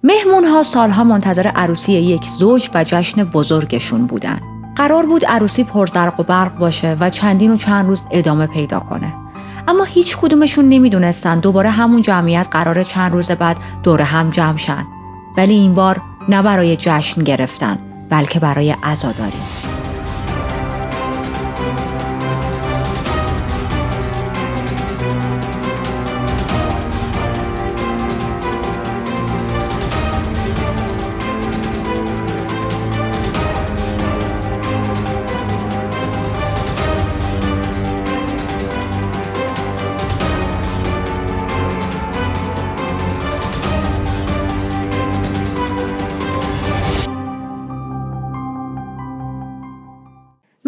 مهمون‌ها سالها منتظر عروسی یک زوج و جشن بزرگشون بودن. قرار بود عروسی پرزرق و برق باشه و چندین و چند روز ادامه پیدا کنه. اما هیچ کدومشون نمیدونستن دوباره همون جمعیت قراره چند روز بعد دور هم جمع شن. ولی این بار نه برای جشن گرفتن، بلکه برای عزاداری.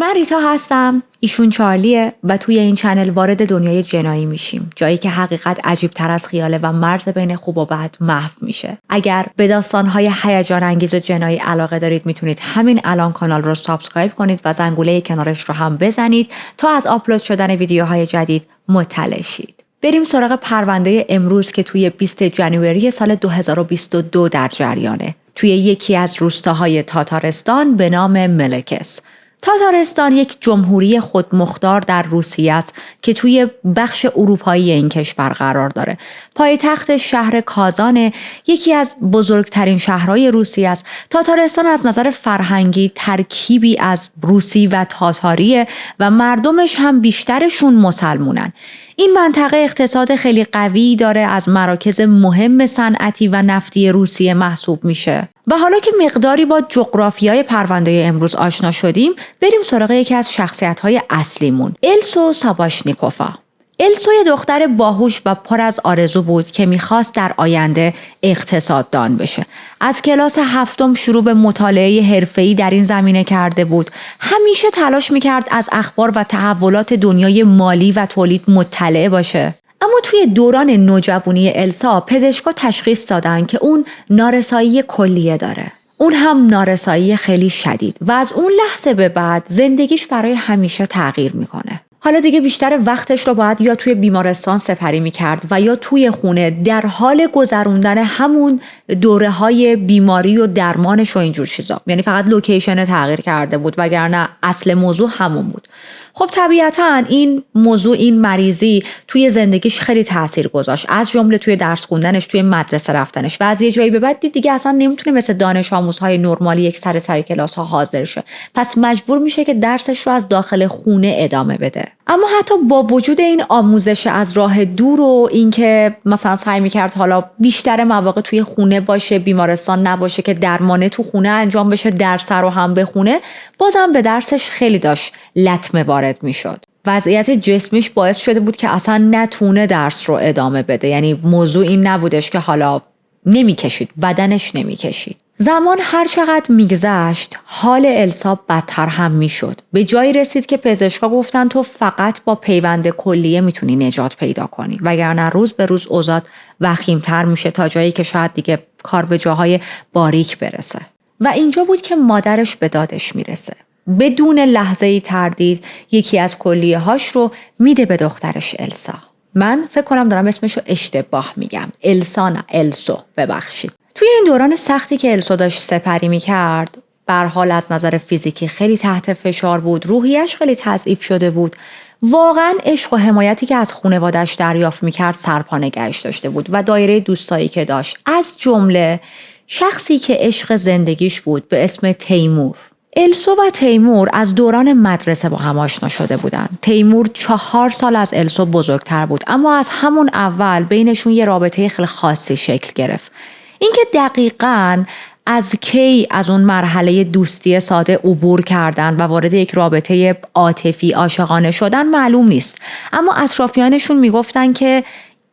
من ریتا هستم، ایشون چارلیه و توی این چنل وارد دنیای جنایی میشیم، جایی که حقیقت عجیب تر از خیاله و مرز بین خوب و بد محو میشه. اگر به داستانهای هیجان انگیز و جنایی علاقه دارید میتونید همین الان کانال رو سابسکرایب کنید و زنگوله کنارش رو هم بزنید تا از آپلود شدن ویدیوهای جدید مطلع شید. بریم سراغ پرونده امروز که توی 20 جنوری سال 2022 در جریانه. توی یکی از روستاهای تاتارستان به نام ملکس. تاتارستان یک جمهوری خودمختار در روسیه است که توی بخش اروپایی این کشور قرار داره. پایتخت شهر کازان یکی از بزرگترین شهرهای روسیه است. تاتارستان از نظر فرهنگی ترکیبی از روسی و تاتاریه و مردمش هم بیشترشون مسلمونن. این منطقه اقتصاد خیلی قوی داره، از مراکز مهم صنعتی و نفتی روسیه محسوب میشه. و حالا که مقداری با جغرافیای پرونده امروز آشنا شدیم، بریم سراغ یکی از شخصیت‌های اصلیمون، السو ساباشنیکوفا. السو یه دختر باهوش و پر از آرزو بود که میخواست در آینده اقتصاددان بشه. از کلاس 7 شروع به مطالعه حرفه‌ای در این زمینه کرده بود. همیشه تلاش میکرد از اخبار و تحولات دنیای مالی و تولید مطلع باشه. اما توی دوران نوجوانی السا پزشکا تشخیص دادن که اون نارسایی کلیه داره. اون هم نارسایی خیلی شدید و از اون لحظه به بعد زندگیش برای همیشه تغییر میکنه. حالا دیگه بیشتر وقتش رو باید یا توی بیمارستان سپری میکرد و یا توی خونه در حال گذروندن همون دوره‌های بیماری و درمانش و اینجور چیزا. یعنی فقط لوکیشن تغییر کرده بود وگرنه اصل موضوع همون بود. خب طبیعتاً این موضوع، این مریضی توی زندگیش خیلی تأثیر گذاشت، از جمله توی درس خوندنش، توی مدرسه رفتنش و از یه جایی به بعد دیگه اصلا نمیتونه مثل دانش آموزهای نرمالی یک سر کلاس ها حاضر شه. پس مجبور میشه که درسش رو از داخل خونه ادامه بده. اما حتی با وجود این آموزش از راه دور و اینکه مثلا سعی میکرد حالا بیشتر مواقع توی خونه باشه، بیمارستان نباشه که درمانه تو خونه انجام بشه، درس رو هم بخونه، بازم به درسش خیلی داشت لطمه وارد میشد. وضعیت جسمیش باعث شده بود که اصلا نتونه درس رو ادامه بده. یعنی موضوع این نبودش که حالا نمیکشید، بدنش نمیکشید. زمان هر چقدر میگذشت حال السا بدتر هم میشد. به جایی رسید که پزشکا گفتن تو فقط با پیوند کلیه میتونی نجات پیدا کنی، وگرنه روز به روز اوضاع وخیم‌تر میشه تا جایی که شاید دیگه کار به جاهای باریک برسه. و اینجا بود که مادرش به دادش میرسه. بدون لحظه‌ای تردید یکی از کلیه‌هاش رو میده به دخترش السا. من فکر کنم دارم اسمشو اشتباه میگم. السا نه، السو، ببخشید. توی این دوران سختی که السو داشت سپری میکرد، به هر حال از نظر فیزیکی خیلی تحت فشار بود، روحیش خیلی تضعیف شده بود. واقعا عشق و حمایتی که از خانواده‌اش دریافت میکرد سرپا نگهش داشته بود و دایره دوستایی که داشت، از جمله شخصی که عشق زندگیش بود به اسم تیمور. السو و تیمور از دوران مدرسه با هم آشنا شده بودن. تیمور 4 سال از السو بزرگتر بود، اما از همون اول بینشون یه رابطه خیلی خاصی شکل گرفت. اینکه دقیقاً از کی از اون مرحله دوستی ساده عبور کردن و وارد یک رابطه عاطفی عاشقانه شدن معلوم نیست، اما اطرافیانشون میگفتن که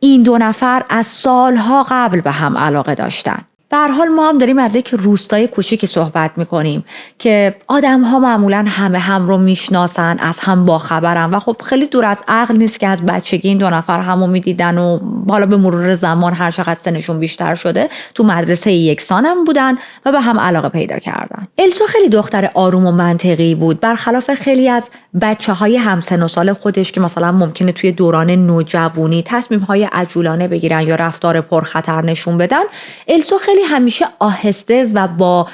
این 2 نفر از سالها قبل به هم علاقه داشتن. به هر حال ما هم داریم از یک روستای کوچیکی صحبت میکنیم که آدم‌ها معمولاً همه هم رو میشناسن، از هم باخبرن و خب خیلی دور از عقل نیست که از بچگی این 2 نفر همو میدیدن و حالا به مرور زمان هر چقدر سنشون بیشتر شده تو مدرسه یکسان هم بودن و به هم علاقه پیدا کردن. السو خیلی دختر آروم و منطقی بود، برخلاف خیلی از بچه‌های همسن و سال خودش که مثلا ممکنه توی دوران نوجوانی تصمیم‌های عجولانه بگیرن یا رفتار پرخطر نشون بدن. السو خیلی خیلی همیشه آهسته و با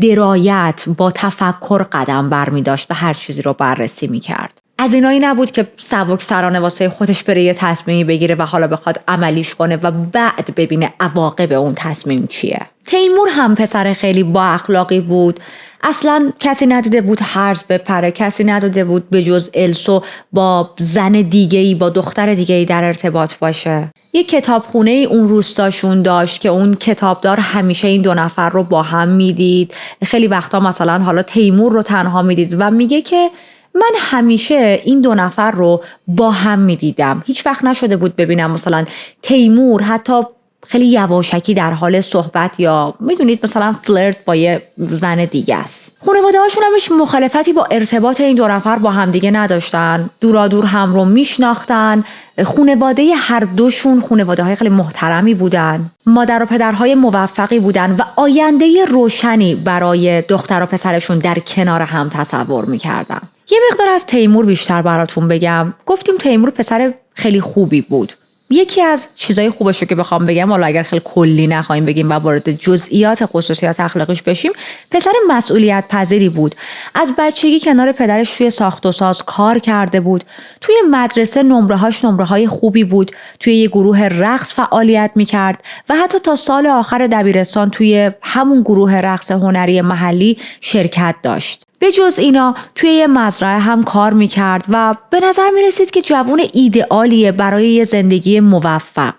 درایت، با تفکر قدم برمی داشت و هر چیزی رو بررسی می کرد. از اینایی نبود که سبکسرانه واسه خودش بره یه تصمیمی بگیره و حالا بخواد عملیش کنه و بعد ببینه عواقب اون تصمیم چیه. تیمور هم پسر خیلی با اخلاقی بود. اصلا کسی ندیده بود هرز بپره، کسی ندیده بود به جز السو با زن دیگه‌ای، با دختر دیگه‌ای در ارتباط باشه. یک کتابخونه اون روستاشون داشت که اون کتابدار همیشه این دو نفر رو با هم میدید. خیلی وقتا مثلا حالا تیمور رو تنها میدید و میگه که من همیشه این دو نفر رو با هم میدیدم. هیچ وقت نشده بود ببینم مثلا تیمور حتی خیلی یواشکی در حال صحبت یا میدونید مثلا فلرت با یه زن دیگه است. خانواده هاشون هم هیچ مخالفتی با ارتباط این دو نفر با همدیگه نداشتن. دورادور هم رو میشناختن. خانواده هر دوشون خانواده های خیلی محترمی بودن. مادر و پدرهای موفقی بودن و آینده روشنی برای دختر و پسرشون در کنار هم تصور میکردن. یه مقدار از تیمور بیشتر براتون بگم. گفتیم تیمور پسر خیلی خوبی بود. یکی از چیزای خوبش رو که بخوام بگم، حالا اگر خیلی کلی نخوایم بگیم و وارد جزئیات خصوصیات اخلاقیش بشیم، پسر مسئولیت پذیری بود. از بچگی کنار پدرش توی ساخت و ساز کار کرده بود. توی مدرسه نمره‌های خوبی بود. توی یه گروه رقص فعالیت می‌کرد و حتی تا سال آخر دبیرستان توی همون گروه رقص هنری محلی شرکت داشت. به جز اینا توی یه مزرعه هم کار میکرد و به نظر میرسید که جوون ایدئالیه برای یه زندگی موفق.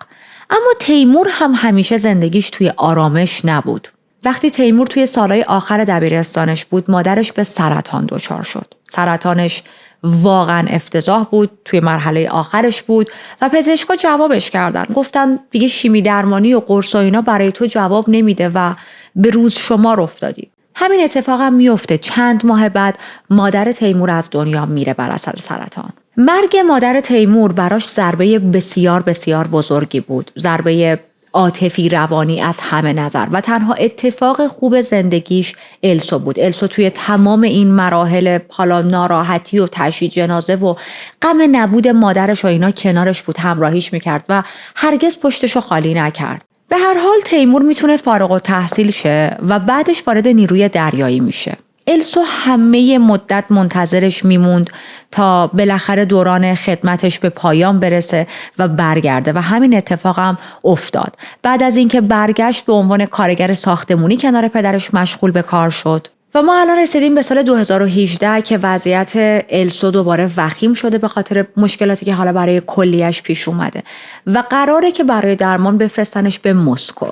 اما تیمور هم همیشه زندگیش توی آرامش نبود. وقتی تیمور توی سالهای آخر دبیرستانش بود، مادرش به سرطان دچار شد. سرطانش واقعا افتضاح بود، توی مرحله آخرش بود و پزشکا جوابش کردن. گفتن دیگه شیمی درمانی و قرص و اینا برای تو جواب نمیده و به روز شمار افتادی. همین اتفاق هم میفته. چند ماه بعد مادر تیمور از دنیا میره بر اثر سرطان. مرگ مادر تیمور براش ضربه بسیار بسیار بزرگی بود. ضربه عاطفی روانی از همه نظر و تنها اتفاق خوب زندگیش السو بود. السو توی تمام این مراحل حالا ناراحتی و تشییع جنازه و غم نبود مادرش و اینا کنارش بود، همراهیش میکرد و هرگز پشتشو خالی نکرد. به هر حال تیمور میتونه فارغ التحصیل شه و بعدش وارد نیروی دریایی میشه. السو همه مدت منتظرش میموند تا بالاخره دوران خدمتش به پایان برسه و برگرده و همین اتفاق هم افتاد. بعد از اینکه برگشت به عنوان کارگر ساختمونی کنار پدرش مشغول به کار شد. و ما الان رسیدیم به سال 2018 که وضعیت السو دوباره وخیم شده به خاطر مشکلاتی که حالا برای کلیه‌اش پیش اومده و قراره که برای درمان بفرستنش به مسکو.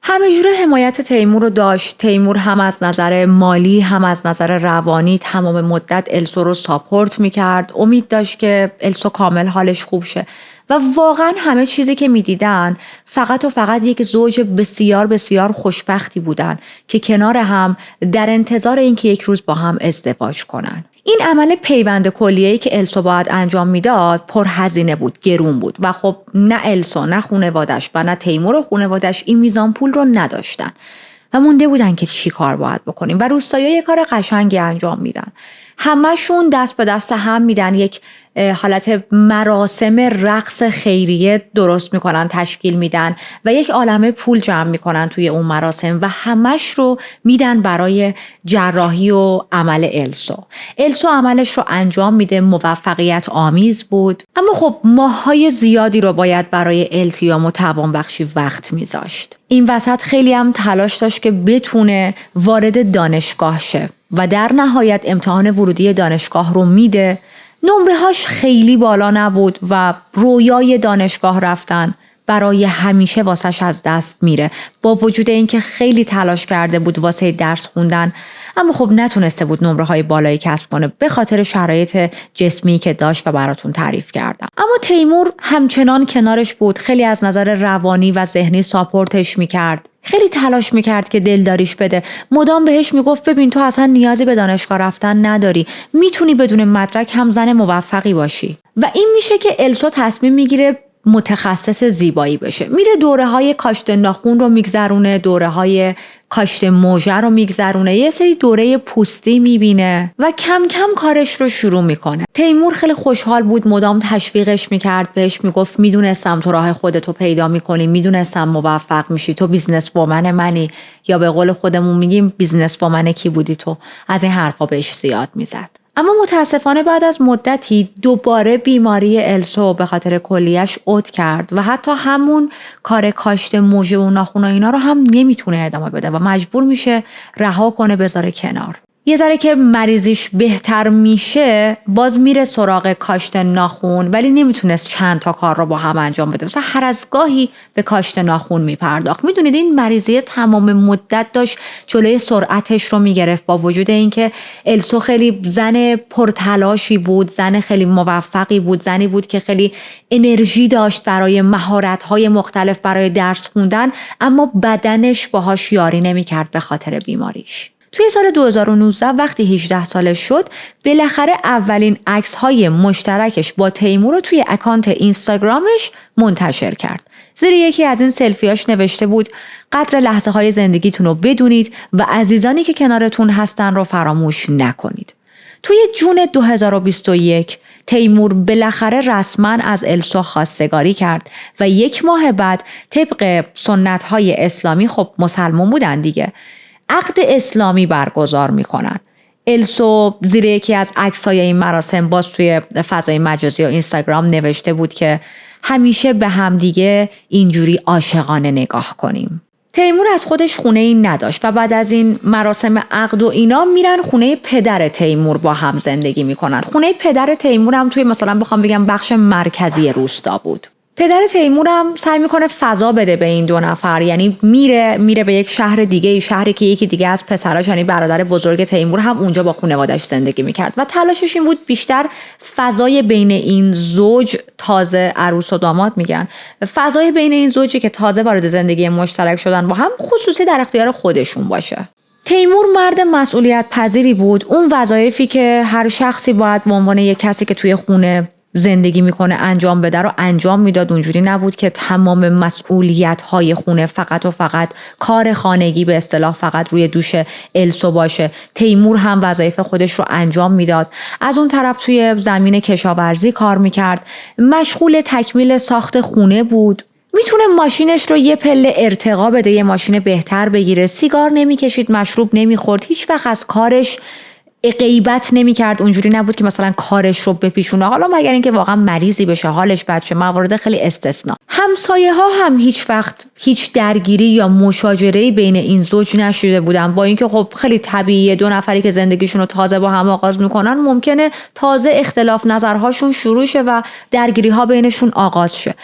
همه جوره حمایت تیمور رو داشت. تیمور هم از نظر مالی هم از نظر روانی تمام مدت السو رو ساپورت میکرد. امید داشت که السو کامل حالش خوب شه و واقعا همه چیزی که میدیدن فقط و فقط یک زوج بسیار بسیار خوشبختی بودن که کنار هم در انتظار اینکه یک روز با هم ازدواج کنن. این عمل پیوند کلیه‌ای که السو باید انجام میداد پرهزینه بود، گرون بود و خب نه السو نه خانواده‌اش و نه تیمور و خانواده‌اش این میزان پول رو نداشتن و مونده بودن که چی کار باید بکنیم و روستایی‌ها یه کار قشنگی انجام میدن. همشون دست به دست هم میدن، یک حالت مراسم رقص خیریه درست میکنن، تشکیل میدن و یک عالمه پول جمع میکنن توی اون مراسم و همش رو میدن برای جراحی و عمل السو. السو عملش رو انجام میده، موفقیت آمیز بود، اما خب ماه‌های زیادی رو باید برای التیام و توانبخشی وقت میذاشت. این وسط خیلی هم تلاش داشت که بتونه وارد دانشگاه شه و در نهایت امتحان ورودی دانشگاه رو میده. نمره‌هاش خیلی بالا نبود و رویای دانشگاه رفتن برای همیشه واسش از دست میره. با وجود اینکه خیلی تلاش کرده بود واسه درس خوندن، اما خب نتونسته بود نمره‌های بالایی کسب کنه به خاطر شرایط جسمی که داشت و براتون تعریف کردم. اما تیمور همچنان کنارش بود، خیلی از نظر روانی و ذهنی ساپورتش میکرد. خیلی تلاش میکرد که دلداریش بده. مدام بهش میگفت ببین تو اصلا نیازی به دانشگاه رفتن نداری، میتونی بدون مدرک هم زن موفقی باشی. و این میشه که السو تصمیم میگیره متخصص زیبایی بشه. میره دوره‌های کاشت ناخن رو میگذرونه، دوره‌های کاشت موژه رو میگذرونه، یه سری دوره پوستی میبینه و کم کم کارش رو شروع میکنه. تیمور خیلی خوشحال بود، مدام تشویقش میکرد، بهش میگفت میدونستم تو راه خودتو پیدا میکنی، میدونستم موفق میشی، تو بیزنس وومن منی، یا به قول خودمون میگیم بیزنس وومن کی بودی تو. از این حرفا بهش زیاد میزد. اما متاسفانه بعد از مدتی دوباره بیماری السو به خاطر کلیه‌اش عود کرد و حتی همون کار کاشت موژه و ناخن و اینا رو هم نمیتونه ادامه بده و مجبور میشه رها کنه، بذاره کنار. یه ذره که مریضیش بهتر میشه باز میره سراغ کاشت ناخن، ولی نمیتونست چند تا کار رو با هم انجام بده. مثلا هر از گاهی به کاشت ناخن میپرداخت. میدونید این مریضی تمام مدت داشت جلوی سرعتش رو میگرفت، با وجود اینکه السو خیلی زن پرتلاشی بود، زن خیلی موفقی بود، زنی بود که خیلی انرژی داشت برای مهارت‌های مختلف، برای درس خوندن، با بدنش باهاش یاری نمیکرد به خاطر بیماریش. توی سال 2019 وقتی 18 سالش شد، بالاخره اولین عکس‌های مشترکش با تیمور رو توی اکانت اینستاگرامش منتشر کرد. زیر یکی از این سلفیاش نوشته بود قدر لحظه‌های زندگیتون رو بدونید و عزیزانی که کنارتون هستن رو فراموش نکنید. توی جون 2021 تیمور بالاخره رسما از السو خواستگاری کرد و 1 ماه بعد طبق سنت‌های اسلامی، خب مسلمان بودن دیگه، عقد اسلامی برگزار میکنن. السو زیر یکی از عکس‌های این مراسم باز توی فضای مجازی و اینستاگرام نوشته بود که همیشه به هم دیگه اینجوری عاشقانه نگاه کنیم. تیمور از خودش خونه ای نداشت و بعد از این مراسم عقد و اینا میرن خونه پدر تیمور با هم زندگی میکنن. خونه پدر تیمور هم توی مثلا بخوام بگم بخش مرکزی روستا بود. پدر تیمور هم سعی میکنه فضا بده به این 2 نفر، یعنی میره به یک شهر دیگه، شهری که یکی دیگه از پسراش یعنی برادر بزرگ تیمور هم اونجا با خانواده‌اش زندگی میکرد و تلاشش این بود بیشتر فضای بین این زوج، تازه عروس و داماد میگن، فضای بین این زوجی که تازه وارد زندگی مشترک شدن با هم خصوصی در اختیار خودشون باشه. تیمور مرد مسئولیت پذیری بود. اون وظایفی که هر شخصی باید به عنوان یک کسی که توی خونه زندگی میکنه انجام بده رو انجام میداد. اونجوری نبود که تمام مسئولیت‌های خونه فقط و فقط کار خانگی به اصطلاح فقط روی دوش السو باشه. تیمور هم وظایف خودش رو انجام میداد. از اون طرف توی زمین کشاورزی کار میکرد. مشغول تکمیل ساخت خونه بود. میتونه ماشینش رو یه پله ارتقا بده، یه ماشین بهتر بگیره. سیگار نمیکشید، مشروب نمیخورد، هیچ وقت از کارش غیبت نمی‌کرد. اونجوری نبود که مثلا کارش رو بپیچونه، حالا مگر اینکه واقعا مریضی بشه، حالش بد شه، موارد خیلی استثنا. همسایه‌ها هم هیچ وقت هیچ درگیری یا مشاجره‌ای بین این زوج نشده بودن، با اینکه خب خیلی طبیعیه 2 نفری که زندگیشون رو تازه با هم آغاز میکنن ممکنه تازه اختلاف نظرهاشون شروع شه و درگیری‌ها بینشون آغاز شه.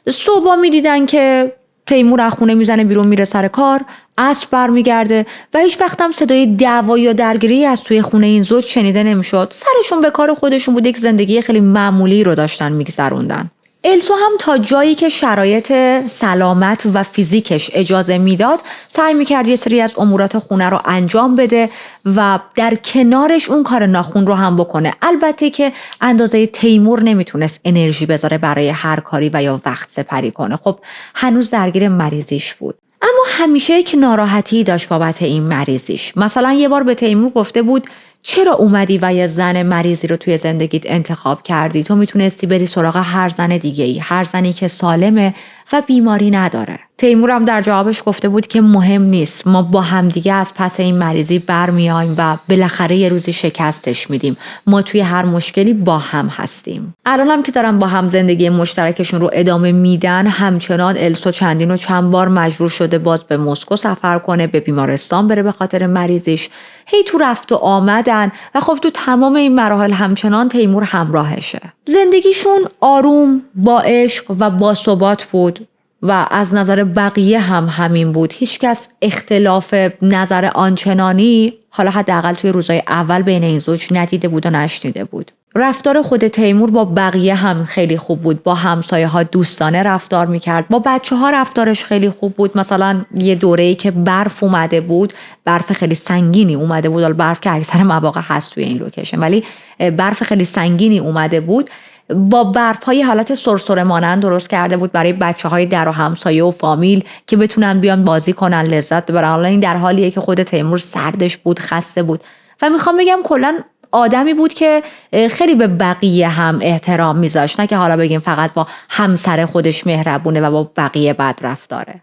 صبح می‌دیدن که تیمور از خونه میزنه بیرون، میره سر کار، عصر برمیگرده و هیچ وقت هم صدای دعوا یا درگیری از توی خونه این زوج شنیده نمیشد. سرشون به کار خودشون بود، یک زندگی خیلی معمولی رو داشتن میگذروندن. السو هم تا جایی که شرایط سلامت و فیزیکش اجازه میداد سعی میکرد یه سری از امورات خونه رو انجام بده و در کنارش اون کار ناخن رو هم بکنه. البته که اندازه تیمور نمیتونست انرژی بذاره برای هر کاری و یا وقت سپری کنه. خب هنوز درگیر مریضیش بود. اما همیشه یک ناراحتی داشت بابت این مریضیش. مثلا یه بار به تیمور گفته بود چرا اومدی و یه زن مریضی رو توی زندگیت انتخاب کردی؟ تو میتونستی بری سراغ هر زن دیگه‌ای، هر زنی که سالمه و بیماری نداره. تیمور هم در جوابش گفته بود که مهم نیست، ما با همدیگه از پس این مریضی برمیایم و بالاخره یه روزی شکستش میدیم. ما توی هر مشکلی با هم هستیم. الان هم که دارن با هم زندگی مشترکشون رو ادامه میدن، همچنان السو چندین و چند بار مجبور شده باز به مسکو سفر کنه، به بیمارستان بره به خاطر مریضیش. هی تو رفت و آمدن و خب تو تمام این مراحل همچنان تیمور همراهشه. زندگیشون آروم، با عشق و با ثبات بود و از نظر بقیه هم همین بود. هیچ کس اختلاف نظر آنچنانی حالا حداقل توی روزهای اول بین این زوج ندیده بود و نشنیده بود. رفتار خود تیمور با بقیه هم خیلی خوب بود. با همسایه ها دوستانه رفتار میکرد. با بچه ها رفتارش خیلی خوب بود. مثلا یه دوره‌ای که برف اومده بود، برف خیلی سنگینی اومده بود، برف که اکثر مواقع هست توی این لوکیشن، ولی برف خیلی سنگینی اومده بود، با برف‌های حالت سرسره مانند درست کرده بود برای بچه‌های در و همسایه و فامیل که بتونن بیان بازی کنن، لذت ببرن. حالا این در حالیه که خود تیمور سردش بود، خسته بود و میخوام بگم کلاً آدمی بود که خیلی به بقیه هم احترام میذاشت، نه که حالا بگیم فقط با همسر خودش مهربونه و با بقیه بد رفتاره.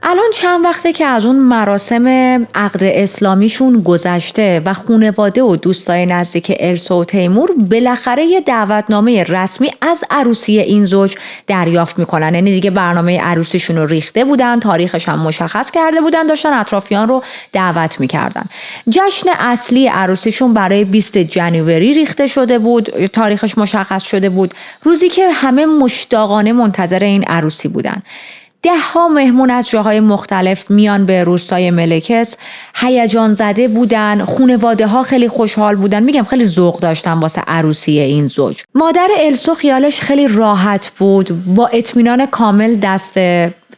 الان چند وقته که از اون مراسم عقد اسلامیشون گذشته و خانواده و دوستای نزدیک السا و تیمور بالاخره یه دعوتنامه رسمی از عروسی این زوج دریافت میکنن. یعنی دیگه برنامه عروسیشون رو ریخته بودن، تاریخش هم مشخص کرده بودن، داشتن اطرافیان رو دعوت میکردن. جشن اصلی عروسیشون برای 20 جنوری ریخته شده بود، تاریخش مشخص شده بود، روزی که همه مشتاقانه منتظر این عروسی بودن. 10 مهمون از جاهای مختلف میان به روستای ملکس، هیجان زده بودن، خانواده ها خیلی خوشحال بودن، میگم خیلی ذوق داشتن واسه عروسی این زوج. مادر السو خیالش خیلی راحت بود، با اطمینان کامل دست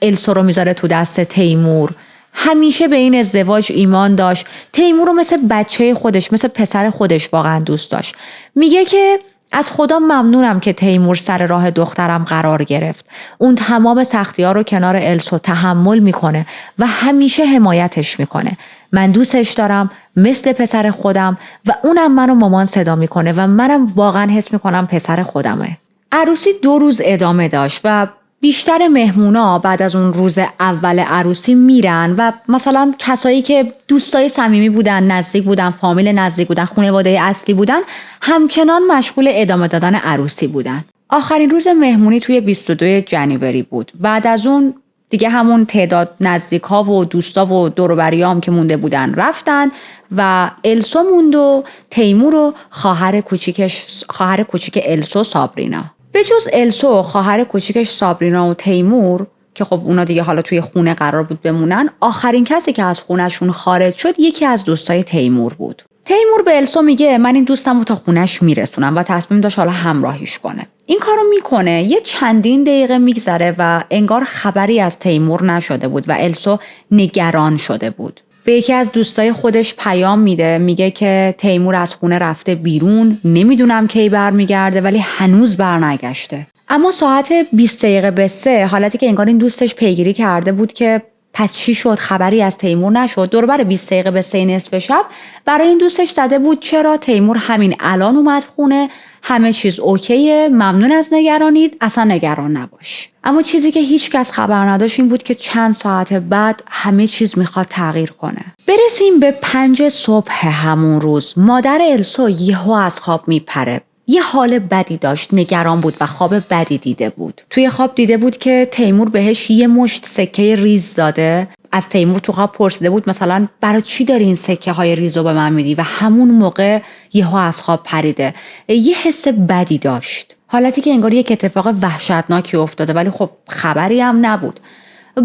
السو رو میذاره تو دست تیمور. همیشه به این ازدواج ایمان داشت. تیمور رو مثل بچه خودش، مثل پسر خودش واقعا دوست داشت. میگه که از خدا ممنونم که تیمور سر راه دخترم قرار گرفت. اون تمام سختی‌ها رو کنار السو تحمل میکنه و همیشه حمایتش میکنه. من دوستش دارم مثل پسر خودم و اونم منو مامان صدا میکنه و منم واقعا حس میکنم پسر خودمه. عروسی 2 روز ادامه داشت و بیشتر مهمونا بعد از اون روز اول عروسی میرن و مثلا کسایی که دوستای صمیمی بودن، نزدیک بودن، فامیل نزدیک بودن، خانواده اصلی بودن، همچنان مشغول ادامه دادن عروسی بودن. آخرین روز مهمونی توی 22 جنوری بود. بعد از اون دیگه همون تعداد نزدیک‌ها و دوستا و دور و بریام که مونده بودن رفتن و السو موند و تیمور و خواهر کوچیک السو، سابرینا. به جز السو، خواهر کوچیکش سابرینا و تیمور که خب اونا دیگه حالا توی خونه قرار بود بمونن، آخرین کسی که از خونهشون خارج شد یکی از دوستای تیمور بود. تیمور به السو میگه من این دوستم رو تا خونش میرسونم و تصمیم داشت حالا همراهیش کنه. این کارو میکنه، یه چندین دقیقه میگذره و انگار خبری از تیمور نشده بود و السو نگران شده بود. به یکی از دوستای خودش پیام میده، میگه که تیمور از خونه رفته بیرون، نمیدونم کی برمیگرده ولی هنوز برنگشته. اما ساعت 20 دقیقه به 3 حالتی که انگار این دوستش پیگیری کرده بود که پس چی شد، خبری از تیمور نشد. دور بر 20 دقیقه به 3 نصف شب برای این دوستش زده بود چرا تیمور همین الان اومد خونه، همه چیز اوکیه، ممنون از نگرانید، اصلا نگران نباش. اما چیزی که هیچ کس خبر نداشت این بود که چند ساعت بعد همه چیز میخواد تغییر کنه. برسیم به 5 صبح همون روز. مادر السو یهو از خواب میپره. یه حال بدی داشت، نگران بود و خواب بدی دیده بود. توی خواب دیده بود که تیمور بهش یه مشت سکه ریز داده. از تیمور تو خواب پرسیده بود مثلا برای چی داری این سکه های ریزو به من میدی و همون موقع یهو از خواب پریده. یه حس بدی داشت، حالتی که انگار یک اتفاق وحشتناکی افتاده ولی خب خبری هم نبود.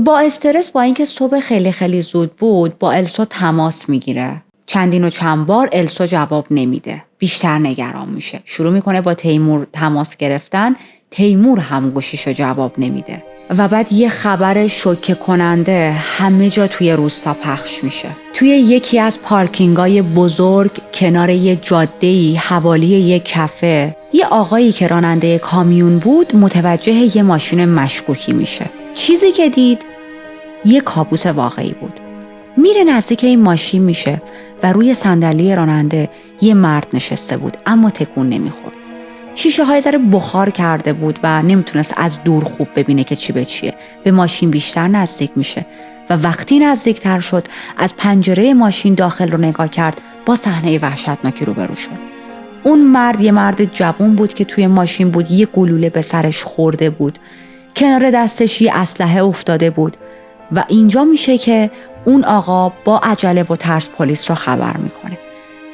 با استرس، با اینکه صبح خیلی خیلی زود بود، با السو تماس میگیره. چندین و چند بار السو جواب نمیده. بیشتر نگران میشه. شروع میکنه با تیمور تماس گرفتن. تیمور هم گوشیشو جواب نمیده. و بعد یه خبر شوکه کننده همه جا توی روستا پخش میشه. توی یکی از پارکینگای بزرگ کنار یه جاده‌ای حوالی یه کافه، یه آقایی که راننده کامیون بود متوجه یه ماشین مشکوکی میشه. چیزی که دید یه کابوس واقعی بود. میره نزدیک این ماشین میشه و روی صندلی راننده یه مرد نشسته بود اما تکون نمیخورد. شیشه های ذره بخار کرده بود و نمیتونست از دور خوب ببینه که چی به چیه. به ماشین بیشتر نزدیک میشه و وقتی نزدیکتر شد از پنجره ماشین داخل رو نگاه کرد، با صحنه وحشتناکی روبرو شد. اون مرد یه مرد جوان بود که توی ماشین بود. یه گلوله به سرش خورده بود. کنار دستش یه اسلحه افتاده بود و اینجا میشه که اون آقا با عجله و ترس پلیس رو خبر میکنه.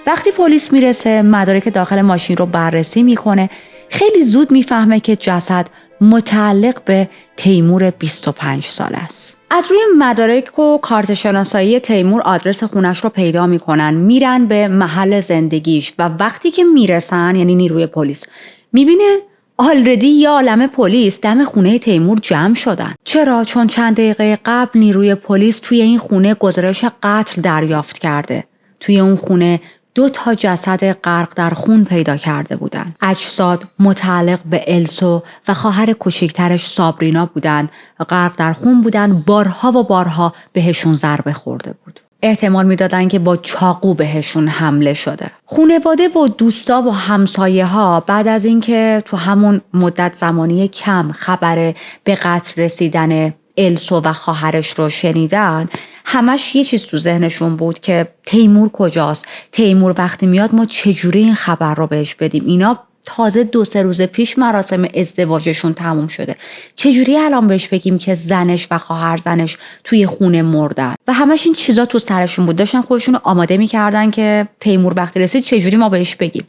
وقتی پلیس میرسه مدارک داخل ماشین رو بررسی میکنه. خیلی زود میفهمه که جسد متعلق به تیمور 25 ساله است. از روی مدارک و کارت شناسایی تیمور آدرس خونش رو پیدا میکنن. میرن به محل زندگیش و وقتی که میرسن، یعنی نیروی پلیس، میبینه آلردی یه عالمه پلیس دم خونه تیمور جمع شدن. چرا؟ چون چند دقیقه قبل نیروی پلیس توی این خونه گزارش قتل دریافت کرده. توی اون خونه 2 جسد غرق در خون پیدا کرده بودند. اجساد متعلق به السو و خواهر کوچکترش سابرینا بودند. غرق در خون بودند، بارها و بارها بهشون ضربه خورده بود. احتمال میدادن که با چاقو بهشون حمله شده. خانواده و دوستا و همسایه ها بعد از اینکه تو همون مدت زمانی کم خبر به قتل رسیدن السو و خواهرش رو شنیدن، همش یه چیز تو ذهنشون بود که تیمور کجاست؟ تیمور وقتی میاد ما چجوری این خبر رو بهش بدیم؟ اینا تازه 2-3 روز پیش مراسم ازدواجشون تموم شده. چجوری الان بهش بگیم که زنش و خواهر زنش توی خونه مردن؟ و همش این چیزا تو سرشون بود. داشتن خودشون رو آماده می‌کردن که تیمور وقتی رسید چجوری ما بهش بگیم.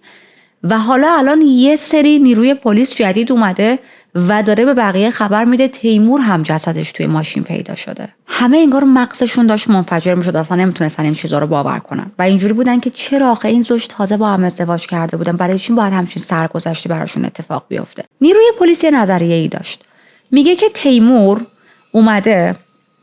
و حالا الان یه سری نیروی پلیس جدید اومده و داره به بقیه خبر میده تیمور هم جسدش توی ماشین پیدا شده. همه انگار مغزشون داشت منفجر میشد، اصلا نمیتونستن این چیزا رو باور کنن و اینجوری بودن که چرا آخه این زوج تازه با هم ازدواج کرده بودن، برای چی باید همچین سرگذشتی براشون اتفاق بیفته. نیروی پلیس یه نظریه ای داشت، میگه که تیمور اومده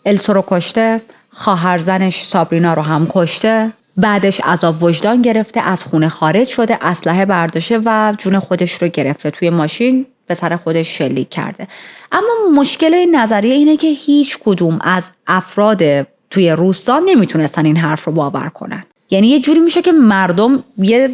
السو رو کشته، خواهر زنش سابرینا رو هم کشته، بعدش عذاب وجدان گرفته، از خونه خارج شده، اسلحه برداشته و جون خودش رو گرفته، توی ماشین به سر خودش شلیک کرده. اما مشکل این نظریه اینه که هیچ کدوم از افراد توی روستا نمیتونستن این حرف رو باور کنن. یعنی یه جوری میشه که مردم یه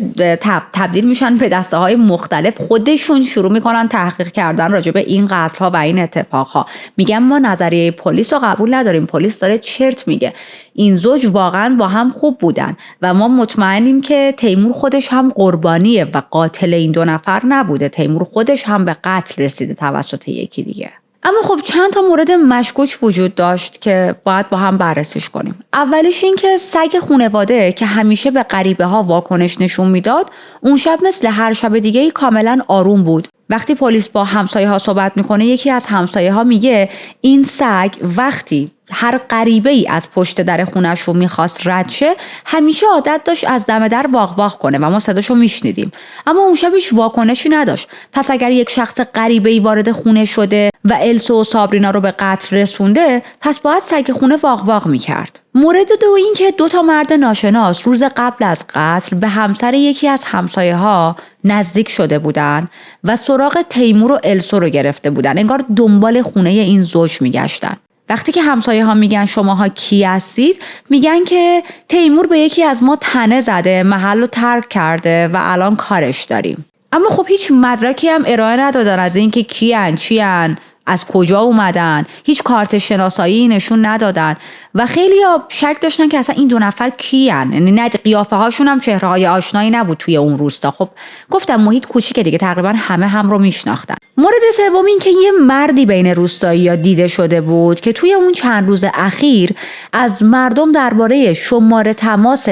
تبدیل میشن به دسته های مختلف، خودشون شروع میکنن تحقیق کردن راجع به این قتل ها و این اتفاق ها. میگن ما نظریه پلیس رو قبول نداریم، پلیس داره چرت میگه، این زوج واقعا با هم خوب بودن و ما مطمئنیم که تیمور خودش هم قربانیه و قاتل این 2 نفر نبوده، تیمور خودش هم به قتل رسیده توسط یکی دیگه. اما خب چند تا مورد مشکوک وجود داشت که باید با هم بررسیش کنیم. اولیش این که سگ خانواده که همیشه به غریبه ها واکنش نشون میداد، اون شب مثل هر شب دیگه کاملا آروم بود. وقتی پلیس با همسایه ها صحبت میکنه، یکی از همسایه ها میگه این سگ وقتی هر غریبه ای از پشت در خونش رو میخواست رد شه، همیشه عادت داشت از دم در واق واق کنه و ما صداشو میشنیدیم، اما اون شب هیچ واکنشی نداشت. پس اگر یک شخص غریبه ای وارد خونه شده و السو و سابرینا رو به قتل رسونده، پس باید سگ خونه واق واق میکرد. مورد 2 این که 2 مرد ناشناس روز قبل از قتل به همسر یکی از همسایه ها نزدیک شده بودن و سراغ تیمور و السو رو گرفته بودن، انگار دنبال خونه این زوج میگشتن. وقتی که همسایه ها میگن شماها کی هستید، میگن که تیمور به یکی از ما طعنه زده، محل رو ترک کرده و الان کارش داریم. اما خب هیچ مدرکی هم ارائه ندادن از اینکه کیان، چیان، از کجا اومدن، هیچ کارت شناسایی نشون ندادن و خیلی ها شک داشتن که اصلا این 2 نفر کیان، یعنی نه قیافه هاشون هم چهره های آشنایی نبود توی اون روستا. خب گفتم محیط کوچیکه دیگه، تقریبا همه هم رو میشناختن. مورد 3 این که یه مردی بین روستایی‌ها دیده شده بود که توی اون چند روز اخیر از مردم درباره شماره تماس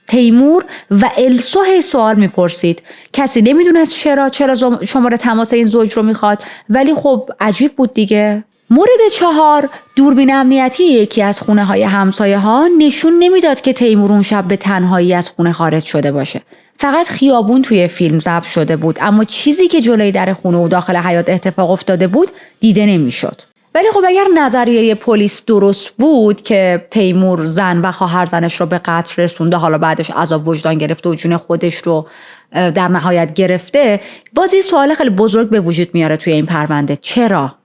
تیمور و السو سوال میپرسید. کسی نمیدونست چرا شماره تماس این زوج رو میخواد، ولی خب عجیب بود دیگه. مورد 4 دوربین امنیتی یکی از خونه های همسایه ها نشون نمیداد که تیمور اون شب به تنهایی از خونه خارج شده باشه. فقط خیابون توی فیلم ضبط شده بود، اما چیزی که جلوی در خونه و داخل حیاط اتفاق افتاده بود دیده نمیشد. ولی خب اگر نظریه پلیس درست بود که تیمور زن و خواهر زنش رو به قتل رسونده، حالا بعدش عذاب وجدان گرفته و جون خودش رو در نهایت گرفته، باز یه سوال خیلی بزرگ به وجود میاره توی این پرونده. چرا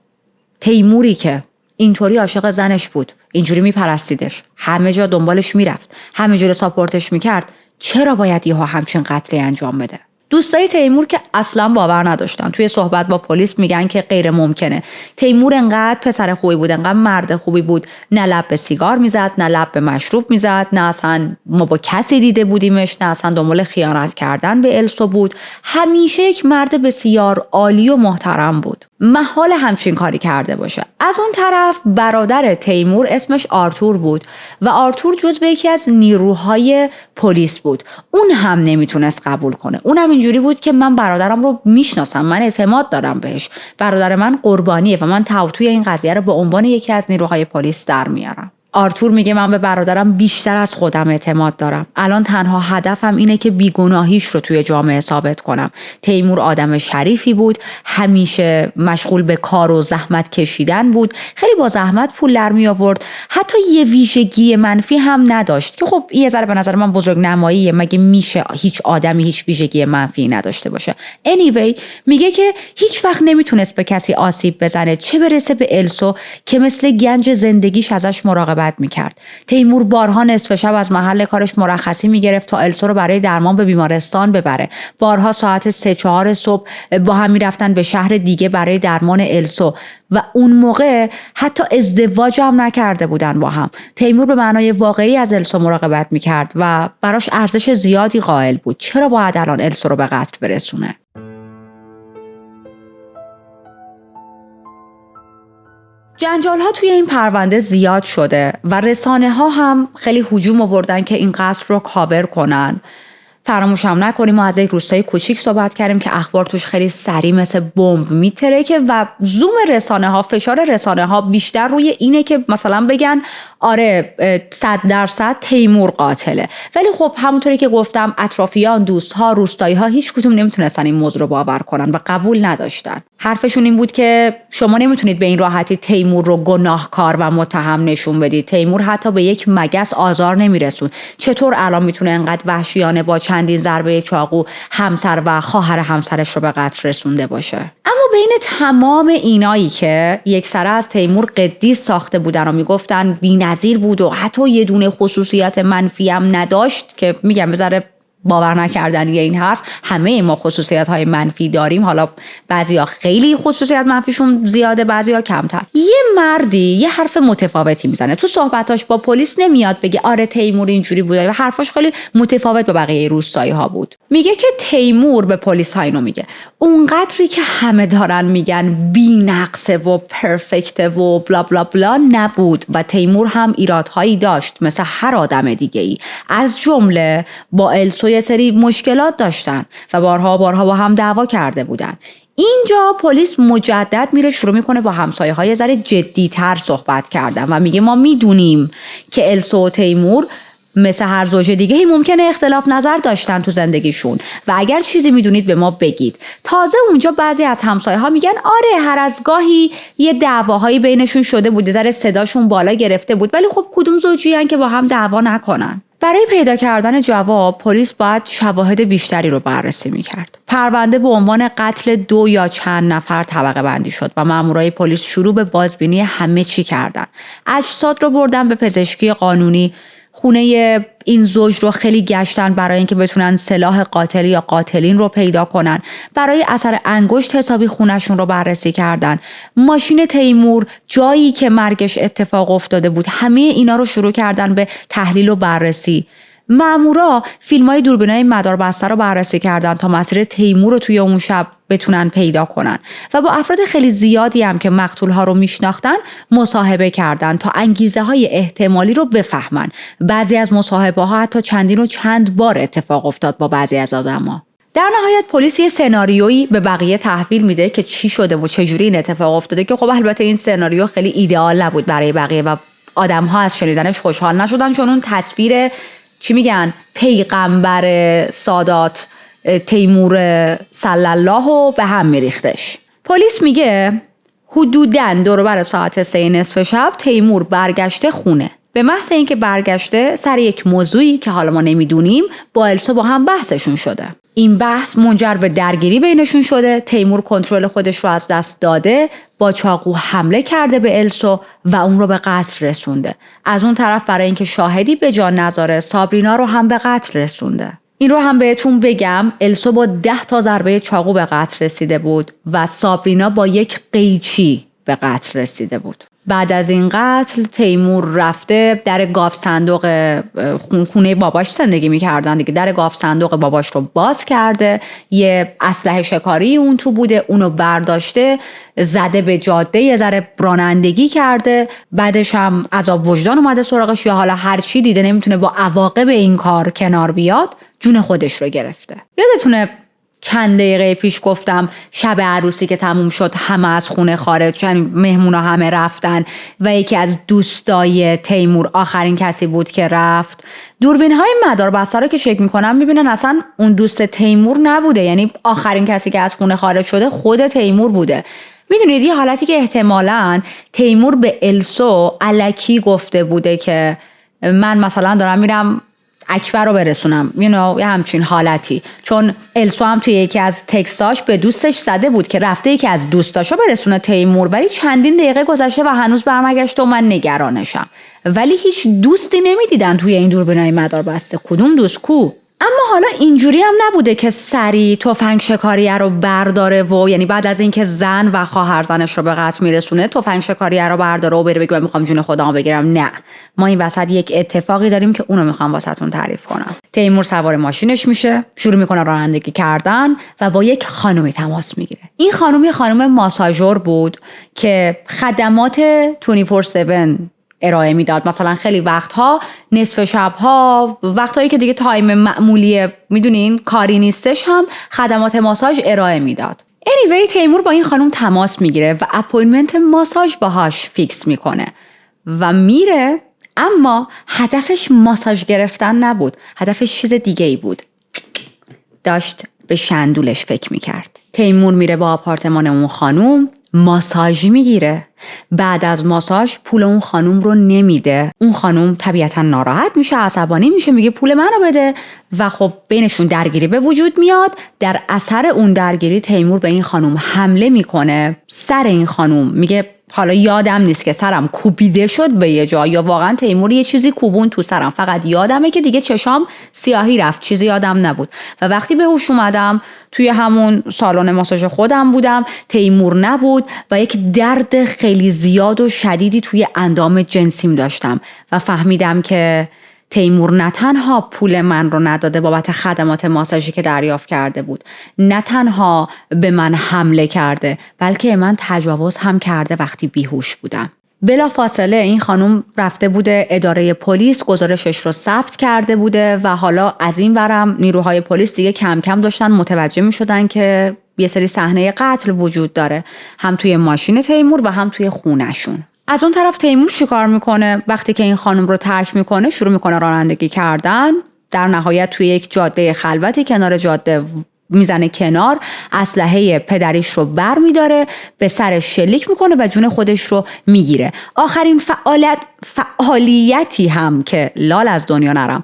تیموری که اینطوری عاشق زنش بود، اینجوری میپرستیدش، همه جا دنبالش میرفت، همه جوری ساپورتش میکرد، چرا باید یهو همچین قتلی انجام بده؟ دوستای تیمور که اصلا باور نداشتن، توی صحبت با پلیس میگن که غیر ممکنه. تیمور انقدر پسر خوبی بود، انقدر مرد خوبی بود، نه لب به سیگار میزد، نه لب به مشروب میزد، نه اصلا ما با کسی دیده بودیمش، نه اصلا دنبال خیانت کردن به السو بود. همیشه یک مرد بسیار عالی و محترم بود، محال همچین کاری کرده باشه. از اون طرف برادر تیمور اسمش آرتور بود و آرتور جزو یکی از نیروهای پلیس بود. اون هم نمیتونست قبول کنه. اونم اینجوری بود که من برادرم رو میشناسم، من اعتماد دارم بهش، برادر من قربانیه و من توی این قضیه رو به عنوان یکی از نیروهای پلیس در میارم. آرتور میگه من به برادرم بیشتر از خودم اعتماد دارم. الان تنها هدفم اینه که بیگناهیش رو توی جامعه ثابت کنم. تیمور آدم شریفی بود، همیشه مشغول به کار و زحمت کشیدن بود، خیلی با زحمت پول در می آورد، حتی یه ویژگی منفی هم نداشت که خب یه ذره به نظر من بزرگ نماییه، مگه میشه هیچ آدمی هیچ ویژگی منفی نداشته باشه. anyway میگه که هیچ وقت نمیتونست به کسی آسیب بزنه، چه برسه به السو که مثل گنج زندگیش ازش مراقبت میکرد. تیمور بارها نصف شب از محل کارش مرخصی میگرفت تا السو رو برای درمان به بیمارستان ببره. بارها ساعت 3-4 صبح با هم میرفتن به شهر دیگه برای درمان السو و اون موقع حتی ازدواج هم نکرده بودن با هم. تیمور به معنای واقعی از السو مراقبت میکرد و براش ارزش زیادی قائل بود. چرا باید الان السو رو به قتل برسونه؟ جنجال ها توی این پرونده زیاد شده و رسانه ها هم خیلی هجوم آوردن که این قتل رو کاور کنن. فراموش هم نکنیم ما از یک روستای کوچیک صحبت کردیم که اخبار توش خیلی سریع مثل بمب میترکه و زوم رسانه ها، فشار رسانه ها بیشتر روی اینه که مثلا بگن آره 100% تیمور قاتله. ولی خب همونطوری که گفتم اطرافیان، دوستها، روستایی ها هیچ کدوم نمیتونستن این موضوع رو باور کنن و قبول نداشتن. حرفشون این بود که شما نمیتونید به این راحتی تیمور رو گناهکار و متهم نشون بدید. تیمور حتی به یک مگس آزار نمیرسون. چطور الان میتونه انقدر وحشیانه با چندین ضربه چاقو همسر و خواهر همسرش رو به قتل رسونده باشه؟ اما بین تمام اینایی که یک سره از تیمور قدیس ساخته بودن و میگفتن بی‌نظیر بود و حتی یه دونه خصوصیت منفی هم نداشت، که میگم بذاره باور نکردنیه این حرف، همه ما خصوصیت های منفی داریم، حالا بعضیا خیلی خصوصیت منفیشون زیاده، بعضیا کمتر. یه مردی یه حرف متفاوتی میزنه تو صحبتاش با پلیس، نمیاد بگه آره تیمور اینجوری بوده و حرفاش خیلی متفاوت با بقیه روستایی ها بود. میگه که تیمور به پلیس ها اینو میگه اونقدری که همه دارن میگن بی‌نقصه و پرفکته و بلا بلا بلا نبود و تیمور هم ایرادهایی داشت مثل هر آدم دیگه ای، از جمله با السو یه سری مشکلات داشتن و بارها با هم دعوا کرده بودن. اینجا پلیس مجدد میره شروع میکنه با همسایه های ذره جدی‌تر صحبت کردن و میگه ما میدونیم که السو و تیمور مثل هر زوج دیگه ممکنه اختلاف نظر داشتن تو زندگیشون و اگر چیزی میدونید به ما بگید. تازه اونجا بعضی از همسایه ها میگن آره هر از گاهی یه دعواهایی بینشون شده بود، ذره صداشون بالا گرفته بود، ولی خب کدوم زوجین که با هم دعوا نکنن. برای پیدا کردن جواب پلیس باید شواهد بیشتری رو بررسی میکرد. پرونده به عنوان قتل 2 یا چند نفر طبقه بندی شد و مامورای پلیس شروع به بازبینی همه چی کردن. اجساد رو بردن به پزشکی قانونی. خونه این زوج رو خیلی گشتن برای اینکه بتونن سلاح قاتل یا قاتلین رو پیدا کنن. برای اثر انگشت حسابی خونه‌شون رو بررسی کردن. ماشین تیمور، جایی که مرگش اتفاق افتاده بود، همه اینا رو شروع کردن به تحلیل و بررسی. مامورا فیلم‌های دوربینای مداربسته رو بررسی کردن تا مسیر تیمور رو توی اون شب بتونن پیدا کنن و با افراد خیلی زیادی هم که مقتول‌ها رو میشناختن مصاحبه کردن تا انگیزه‌های احتمالی رو بفهمن. بعضی از مصاحبه‌ها حتی چندین و چند بار اتفاق افتاد با بعضی از آدم‌ها. در نهایت پلیس یه سناریویی به بقیه تحویل میده که چی شده و چجوری این اتفاق افتاده، که خب البته این سناریو خیلی ایدئال نبود برای بقیه و آدم‌ها از شنیدنش خوشحال نشدن، چون اون تصویر چی میگن پیغمبر سادات تیمور صلی الله و به هم میریختش. پلیس میگه حدوداً دور بر ساعت 3 نصف شب تیمور برگشته خونه. به محض اینکه برگشته سر یک موضوعی که حالا ما نمیدونیم با السو با هم بحثشون شده. این بحث منجر به درگیری بینشون شده. تیمور کنترل خودش رو از دست داده، با چاقو حمله کرده به السو و اون رو به قتل رسونده. از اون طرف برای اینکه شاهدی به جا نذاره سابرینا رو هم به قتل رسونده. این رو هم بهتون بگم السو با 10 تا ضربه چاقو به قتل رسیده بود و سابرینا با یک قیچی به قتل رسیده بود. بعد از این قتل تیمور رفته در گاف صندوق خونه باباش زندگی میکردن دیگه، در گاف صندوق باباش رو باز کرده، یه اسلحه شکاری اون تو بوده، اونو برداشته زده به جاده، یه ذره رانندگی کرده، بعدش هم عذاب وجدان اومده سراغش یا حالا هر چی دیده نمیتونه با عواقب این کار کنار بیاد، جون خودش رو گرفته. یادتونه چند دقیقه پیش گفتم شب عروسی که تموم شد همه از خونه خارج، مهمونا همه رفتن و یکی از دوستای تیمور آخرین کسی بود که رفت. دوربین‌های مداربسته رو که چک میکنن میبینن اصلا اون دوست تیمور نبوده، یعنی آخرین کسی که از خونه خارج شده خود تیمور بوده. میدونید یه حالتی که احتمالاً تیمور به السو الکی گفته بوده که من مثلا دارم میرم اکبر رو برسونم، یه همچین حالتی، چون السو هم توی یکی از تکستاش به دوستش زده بود که رفته یکی از دوستاشو برسونه تیمور، ولی چندین دقیقه گذشته و هنوز برنگشته و من نگرانشم. ولی هیچ دوستی نمیدیدن توی این دوربینای مداربسته. کدوم دوست کو؟ اما حالا اینجوری هم نبوده که سری تفنگ شکاریه رو برداره و یعنی بعد از اینکه زن و خواهر زنش رو به قتل میرسونه تفنگ شکاریه رو برداره و بره بگه من میخوام جون خودمو بگیرم. نه، ما این وسط یک اتفاقی داریم که اونو میخوام واسهتون تعریف کنم. تیمور سوار ماشینش میشه، شروع میکنه رانندگی کردن و با یک خانومی تماس میگیره. این خانم یه خانم ماساژور بود که خدمات 24/7 ارائه میداد. مثلا خیلی وقتها نصف شبها، وقتایی که دیگه تایم معمولی میدونین کاری نیستش، هم خدمات ماساژ ارائه میداد. anyway تیمور با این خانم تماس میگیره و اپوینتمنت ماساژ باهاش فیکس میکنه و میره. اما هدفش ماساژ گرفتن نبود، هدفش چیز دیگه ای بود. داشت به شندولش فکر میکرد. تیمور میره با آپارتمان اون خانم ماساژ میگیره. بعد از ماساژ پول اون خانم رو نمیده. اون خانم طبیعتا ناراحت میشه، عصبانی میشه، میگه پول منو بده و خب بینشون درگیری به وجود میاد. در اثر اون درگیری تیمور به این خانم حمله میکنه. سر این خانم میگه حالا یادم نیست که سرم کوبیده شد به یه جا یا واقعا تیمور یه چیزی کوبون تو سرم، فقط یادمه که دیگه چشام سیاهی رفت، چیزی یادم نبود. و وقتی به هوش اومدم توی همون سالن ماساژ خودم بودم، تیمور نبود و یک درد خیلی زیاد و شدیدی توی اندام جنسیم داشتم و فهمیدم که تیمور نه تنها پول من رو نداده بابت خدمات ماساژی که دریافت کرده بود، نه تنها به من حمله کرده، بلکه من تجاوز هم کرده وقتی بیهوش بودم. بلا فاصله این خانم رفته بوده اداره پلیس، گزارشش رو ثبت کرده بوده و حالا از این ورم نیروهای پلیس دیگه کم کم داشتن متوجه می شدن که یه سری صحنه قتل وجود داره، هم توی ماشین تیمور و هم توی خونه‌شون. از اون طرف تیمور چیکار میکنه؟ وقتی که این خانم رو ترک میکنه شروع میکنه رانندگی کردن. در نهایت توی یک جاده خلوتی کنار جاده میزنه کنار، اسلحه پدریش رو بر میداره، به سرش شلیک میکنه و جون خودش رو میگیره. آخرین فعالیتی هم که لال از دنیا نرم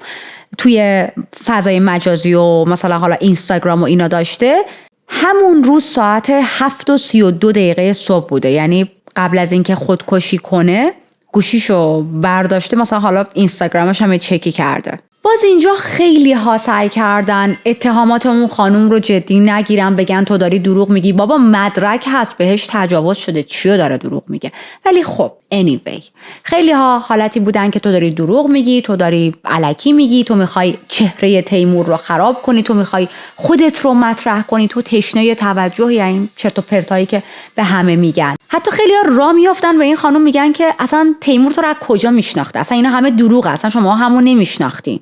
توی فضای مجازی و مثلا حالا اینستاگرام و اینا داشته، همون روز ساعت 7:32 صبح بوده. یعنی قبل از اینکه خودکشی کنه گوشیشو برداشته، مثلا حالا اینستاگرامش هم چکی کرده. باز اینجا خیلی ها سعی کردن اتهامات اون خانم رو جدی نگیرن، بگن تو داری دروغ میگی، بابا مدرک هست بهش تجاوز شده، چیو داره دروغ میگه. ولی خب anyway خیلی ها حالتی بودن که تو داری دروغ میگی، تو داری الکی میگی، تو میخوای چهره تیمور رو خراب کنی، تو میخوای خودت رو مطرح کنی، تو تشنه توجهی، این چرت و پرتایی که به همه میگن. حتی خیلی ها راه میافتن به این خانم میگن که اصلا تیمور تو رو از کجا میشناخته، اصلا اینا همه دروغه، اصلا شما همو نمیشناختین.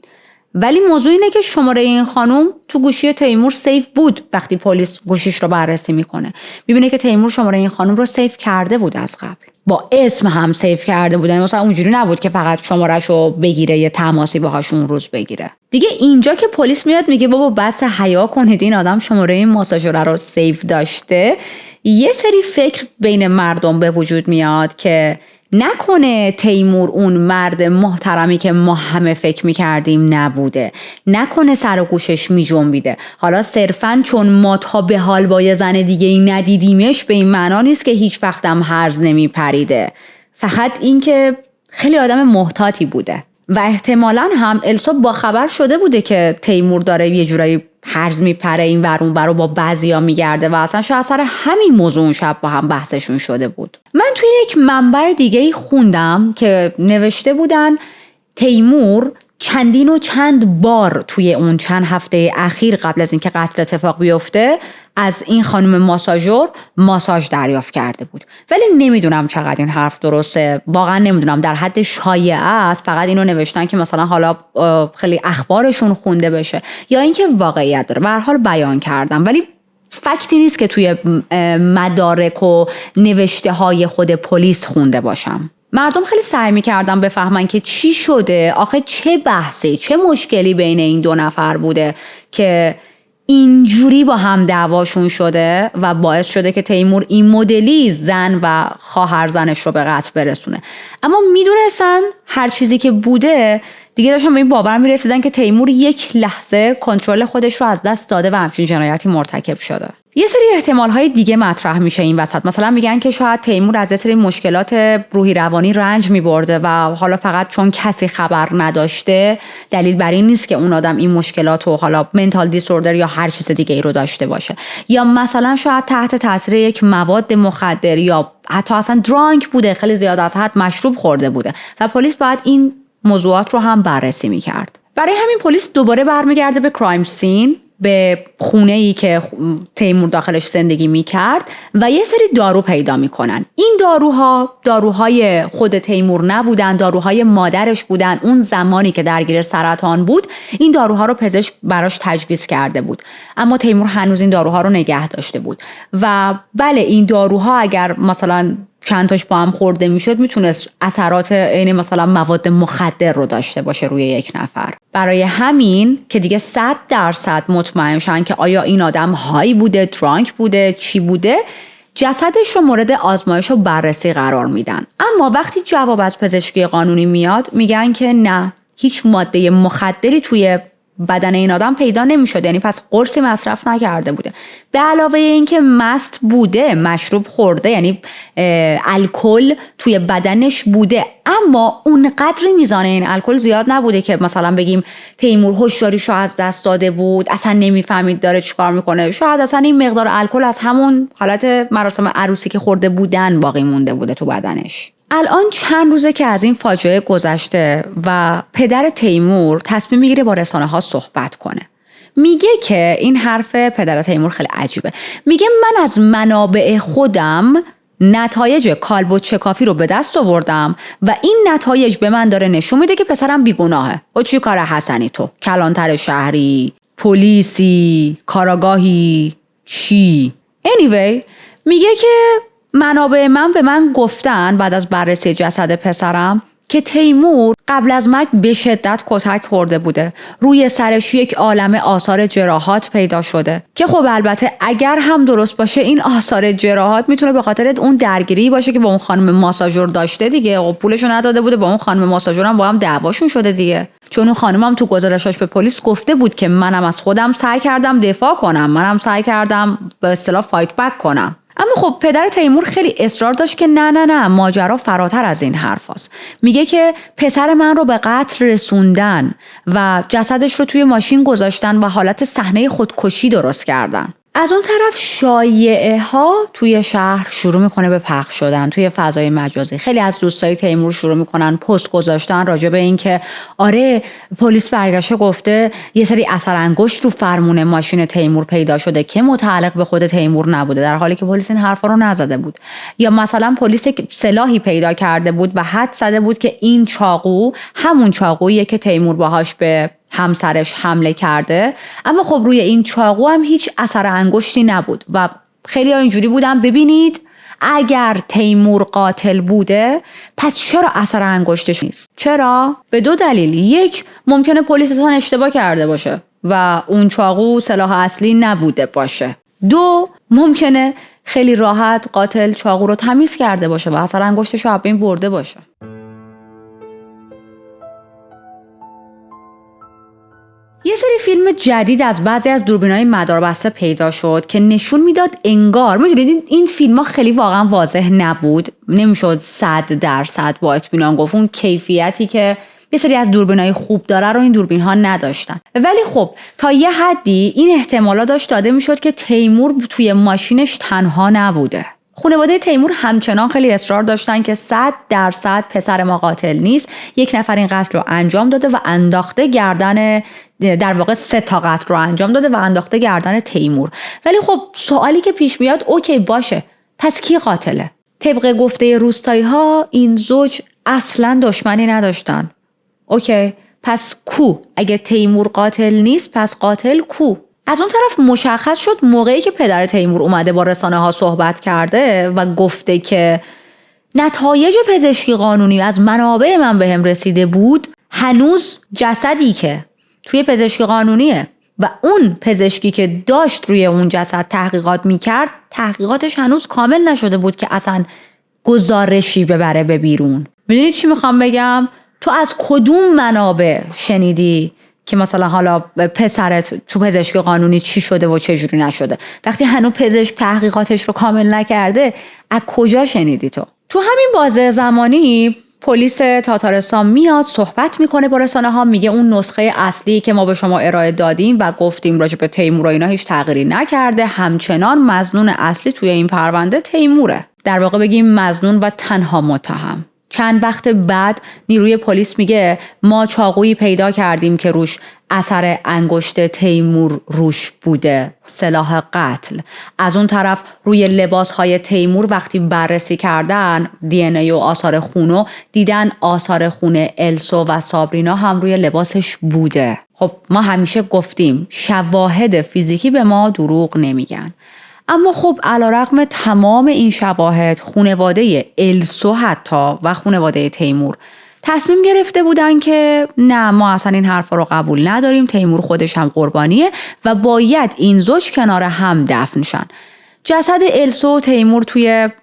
ولی موضوع اینه که شماره این خانم تو گوشی تیمور سیف بود. وقتی پلیس گوشیش رو بررسی میکنه میبینه که تیمور شماره این خانم رو سیف کرده بود، از قبل با اسم هم سیف کرده بود. مثلا اونجوری نبود که فقط شمارهشو بگیره یه تماسی باهاش اون روز بگیره. دیگه اینجا که پلیس میاد میگه بابا بس حیا کنید، این آدم شماره این ماساژور رو سیف داشته، یه سری فکر بین مردم به وجود میاد که نکنه تیمور اون مرد محترمی که ما همه فکر میکردیم نبوده، نکنه سر و گوشش میجنبیده. حالا صرفاً چون ما تا به حال با یه زن دیگه ای ندیدیمش به این معنا نیست که هیچ وقتم هرز نمیپریده، فقط این که خیلی آدم محتاطی بوده و احتمالاً هم السو با خبر شده بوده که تیمور داره یه جورایی هرز میپره این ور اون ور و با بعضیا میگرده و اصلا شاید سر همین موضوع اون شب با هم بحثشون شده بود. من توی یک منبع دیگه خوندم که نوشته بودن تیمور چندین و چند بار توی اون چند هفته اخیر قبل از اینکه قتل اتفاق بیفته از این خانم ماساژور ماساژ دریافت کرده بود. ولی نمیدونم چقدر این حرف درسته، واقعا نمیدونم، در حد شایعه است، فقط اینو نوشتن که مثلا حالا خیلی اخبارشون خونده بشه یا اینکه واقعیت داره. به هر حال بیان کردم، ولی فکتی نیست که توی مدارک و نوشته های خود پلیس خونده باشم. مردم خیلی سعی می‌کردن بفهمن که چی شده، آخه چه بحثی، چه مشکلی بین این دو نفر بوده که اینجوری با هم دعواشون شده و باعث شده که تیمور این مدلی زن و خواهر زنش رو به قتل برسونه. اما میدونستن هر چیزی که بوده دیگه داشتن به این باور میرسیدن که تیمور یک لحظه کنترل خودش رو از دست داده و همچین جنایتی مرتکب شده. یه سری احتمال‌های دیگه مطرح میشه این وسط. مثلا میگن که شاید تیمور از یه سری مشکلات روحی روانی رنج میبرده و حالا فقط چون کسی خبر نداشته دلیل بر این نیست که اون آدم این مشکلات و حالا منتال دیسوردر یا هر چیز دیگه ای رو داشته باشه. یا مثلا شاید تحت تاثیر یک مواد مخدر یا حتی اصلا درانک بوده، خیلی زیاد از حد مشروب خورده بوده و پلیس باید این موضوعات رو هم بررسی میکرد. برای همین پلیس دوباره برمیگرده به کرایم سین، به خونه‌ای که تیمور داخلش زندگی میکرد و یه سری دارو پیدا میکنن. این داروهای خود تیمور نبودن، داروهای مادرش بودن. اون زمانی که درگیر سرطان بود این داروها رو پزشک براش تجویز کرده بود، اما تیمور هنوز این داروها رو نگه داشته بود و بله این داروها اگر مثلا چند تاش با هم خورده میشد میتونست اثرات عین مثلا مواد مخدر رو داشته باشه روی یک نفر. برای همین که دیگه 100% مطمئن شن که آیا این آدم های بوده، درانک بوده، چی بوده، جسدش رو مورد آزمایش و بررسی قرار میدن. اما وقتی جواب از پزشکی قانونی میاد میگن که نه، هیچ ماده مخدری توی بدن این آدم پیدا نمی‌شد، یعنی پس قرصی مصرف نکرده بوده. به علاوه اینکه مست بوده، مشروب خورده، یعنی الکل توی بدنش بوده، اما اونقدر میزان این الکل زیاد نبوده که مثلا بگیم تیمور هوشیاریشو از دست داده بود، اصلا نمیفهمید داره چیکار میکنه. شاید اصلا این مقدار الکل از همون حالت مراسم عروسی که خورده بودن باقی مونده بوده تو بدنش. الان چند روزه که از این فاجعه گذشته و پدر تیمور تصمیم میگیره با رسانه‌ها صحبت کنه. میگه که این حرف پدر تیمور خیلی عجیبه. میگه من از منابع خودم نتایج کالبد شکافی رو به دست آوردم و این نتایج به من داره نشون میده که پسرم بیگناهه. و چی کار حسنی تو؟ کلانتر شهری، پلیسی، کاراگاهی، چی؟ anyway میگه که منابع من به من گفتن بعد از بررسی جسد پسرم که تیمور قبل از مرگ به شدت کتک خورده بوده، روی سرش یک عالمه آثار جراحات پیدا شده که خب البته اگر هم درست باشه این آثار جراحات میتونه به خاطر اون درگیری باشه که با اون خانم ماساژور داشته دیگه و پولشو نداده بوده، با اون خانم ماساژور هم با هم دعواشون شده دیگه. چون اون خانم هم تو گزارشاش به پلیس گفته بود که منم از خودم سعی کردم دفاع کنم، منم سعی کردم به اصطلاح فایت بک کنم. اما خب پدر تیمور خیلی اصرار داشت که نه ماجرا فراتر از این حرف هست. میگه که پسر من رو به قتل رسوندن و جسدش رو توی ماشین گذاشتن و حالت صحنه خودکشی درست کردن. از اون طرف شایعه ها توی شهر شروع میکنه به پخش شدن توی فضای مجازی. خیلی از دوستای تیمور شروع میکنن پست گذاشتن راجع به این که آره پلیس برگشته گفته یه سری اثر انگشت رو فرمون ماشین تیمور پیدا شده که متعلق به خود تیمور نبوده، در حالی که پلیس این حرفا رو نزده بود. یا مثلا پلیس سلاحی پیدا کرده بود و حد زده بود که این چاقو همون چاقوییه که تیمور باهاش به همسرش حمله کرده، اما خب روی این چاقو هم هیچ اثر انگشتی نبود و خیلی ها اینجوری بودن ببینید اگر تیمور قاتل بوده پس چرا اثر انگشتش نیست؟ چرا؟ به دو دلیل. یک، ممکنه پلیس اصلا اشتباه کرده باشه و اون چاقو سلاح اصلی نبوده باشه. دو، ممکنه خیلی راحت قاتل چاقو رو تمیز کرده باشه و اثر انگشتش رو از بین برده باشه. یه سری فیلم جدید از بعضی از دوربین‌های مداربسته پیدا شد که نشون میداد انگار، میدونید این فیلم‌ها خیلی واقعا واضح نبود، نمیشد 100% با اطمینان گفت اون کیفیتی که یه سری از دوربین‌های خوب داره رو این دوربین‌ها نداشتن. ولی خب تا یه حدی این احتمالا داشت داده میشد که تیمور توی ماشینش تنها نبوده. خانواده تیمور همچنان خیلی اصرار داشتن که 100% پسر ما قاتل نیست. یک نفر این قتل رو انجام داده و انداخته گردن، در واقع 3 تا قتل رو انجام داده و انداخته گردن تیمور. ولی خب سوالی که پیش میاد اوکی باشه، پس کی قاتله؟ طبق گفته روستایی ها این زوج اصلا دشمنی نداشتن. اوکی، پس کو؟ اگه تیمور قاتل نیست پس قاتل کو؟ از اون طرف مشخص شد موقعی که پدر تیمور اومده با رسانه ها صحبت کرده و گفته که نتایج پزشکی قانونی از منابع من بهم رسیده بود، هنوز جسدی که توی پزشکی قانونیه و اون پزشکی که داشت روی اون جسد تحقیقات میکرد، تحقیقاتش هنوز کامل نشده بود که اصلا گزارشی ببره به بیرون. میدونید چی میخوام بگم؟ تو از کدوم منابع شنیدی که مثلا حالا پسرت تو پزشکی قانونی چی شده و چه جوری نشده؟ وقتی هنوز پزشک تحقیقاتش رو کامل نکرده، از کجا شنیدی تو؟ تو همین بازه زمانی پلیس تاتارستان میاد صحبت میکنه با رسانه ها، میگه اون نسخه اصلی که ما به شما ارائه دادیم و گفتیم راجع به تیمور و اینا هیچ تغییری نکرده، همچنان مظنون اصلی توی این پرونده تیموره. در واقع بگیم مظنون و تنها متهم. چند وقت بعد نیروی پلیس میگه ما چاقویی پیدا کردیم که روش اثر انگشت تیمور روش بوده، سلاح قتل. از اون طرف روی لباسهای تیمور وقتی بررسی کردن دی ان ای و آثار خونو، دیدن آثار خون السو و سابرینا هم روی لباسش بوده. خب ما همیشه گفتیم شواهد فیزیکی به ما دروغ نمیگن. اما خب علیرغم تمام این شواهد، خانواده السو حتی و خانواده تیمور تصمیم گرفته بودن که نه، ما اصلا این حرفا رو قبول نداریم، تیمور خودش هم قربانیه و باید این زوج کنار هم دفن شن. جسد السو و تیمور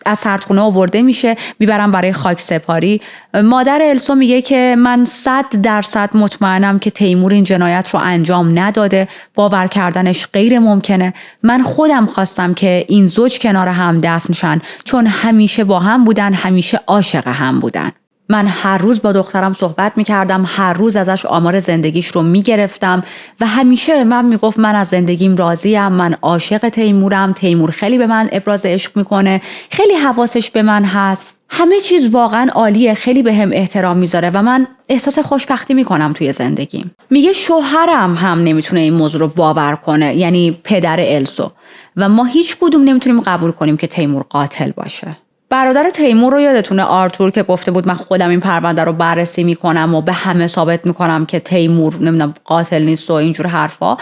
از سردخونه آورده میشه، میبرن برای خاک سپاری. مادر السو میگه که من 100% مطمئنم که تیمور این جنایت رو انجام نداده، باور کردنش غیر ممکنه. من خودم خواستم که این زوج کنار هم دفن شن چون همیشه با هم بودن، همیشه عاشق هم بودن. من هر روز با دخترم صحبت میکردم، هر روز ازش آمار زندگیش رو میگرفتم و همیشه من میگفت من از زندگیم راضیم، من عاشق تیمورم، تیمور خیلی به من ابراز عشق میکنه، خیلی حواسش به من هست، همه چیز واقعا عالیه، خیلی بهم احترام میذاره و من احساس خوشبختی میکنم توی زندگیم. میگه شوهرم هم نمیتونه این موضوع رو باور کنه، یعنی پدر السو، و ما هیچ کدوم نمیتونیم قبول کنیم که تیمور قاتل باشه. برادر تیمور رو یادتونه، آرتور، که گفته بود من خودم این پرونده رو بررسی میکنم و به همه ثابت میکنم که تیمور نمیدونم قاتل نیست و اینجور حرفا.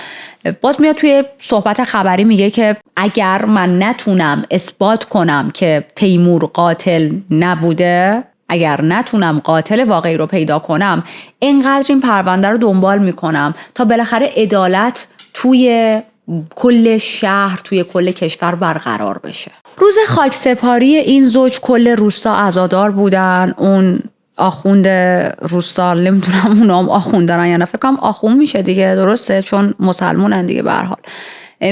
باز میاد توی صحبت خبری میگه که اگر من نتونم اثبات کنم که تیمور قاتل نبوده، اگر نتونم قاتل واقعی رو پیدا کنم، اینقدر این پرونده رو دنبال میکنم تا بالاخره عدالت توی کل شهر، توی کل کشور برقرار بشه. روز خاک سپاری این زوج کل روستا عزادار بودن. اون آخوند روستا، نمیدونم اونام آخوند دارن یا نه، فکر کنم آخوند میشه دیگه، درسته؟ چون مسلمونن دیگه. به هر حال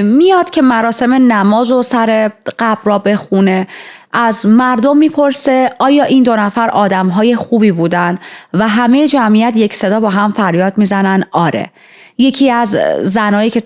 میاد که مراسم نماز و سر قبر را بخونه. از مردم میپرسه آیا این 2 نفر آدمهای خوبی بودن و همه جمعیت یک صدا با هم فریاد میزنن آره. یکی از زنایی که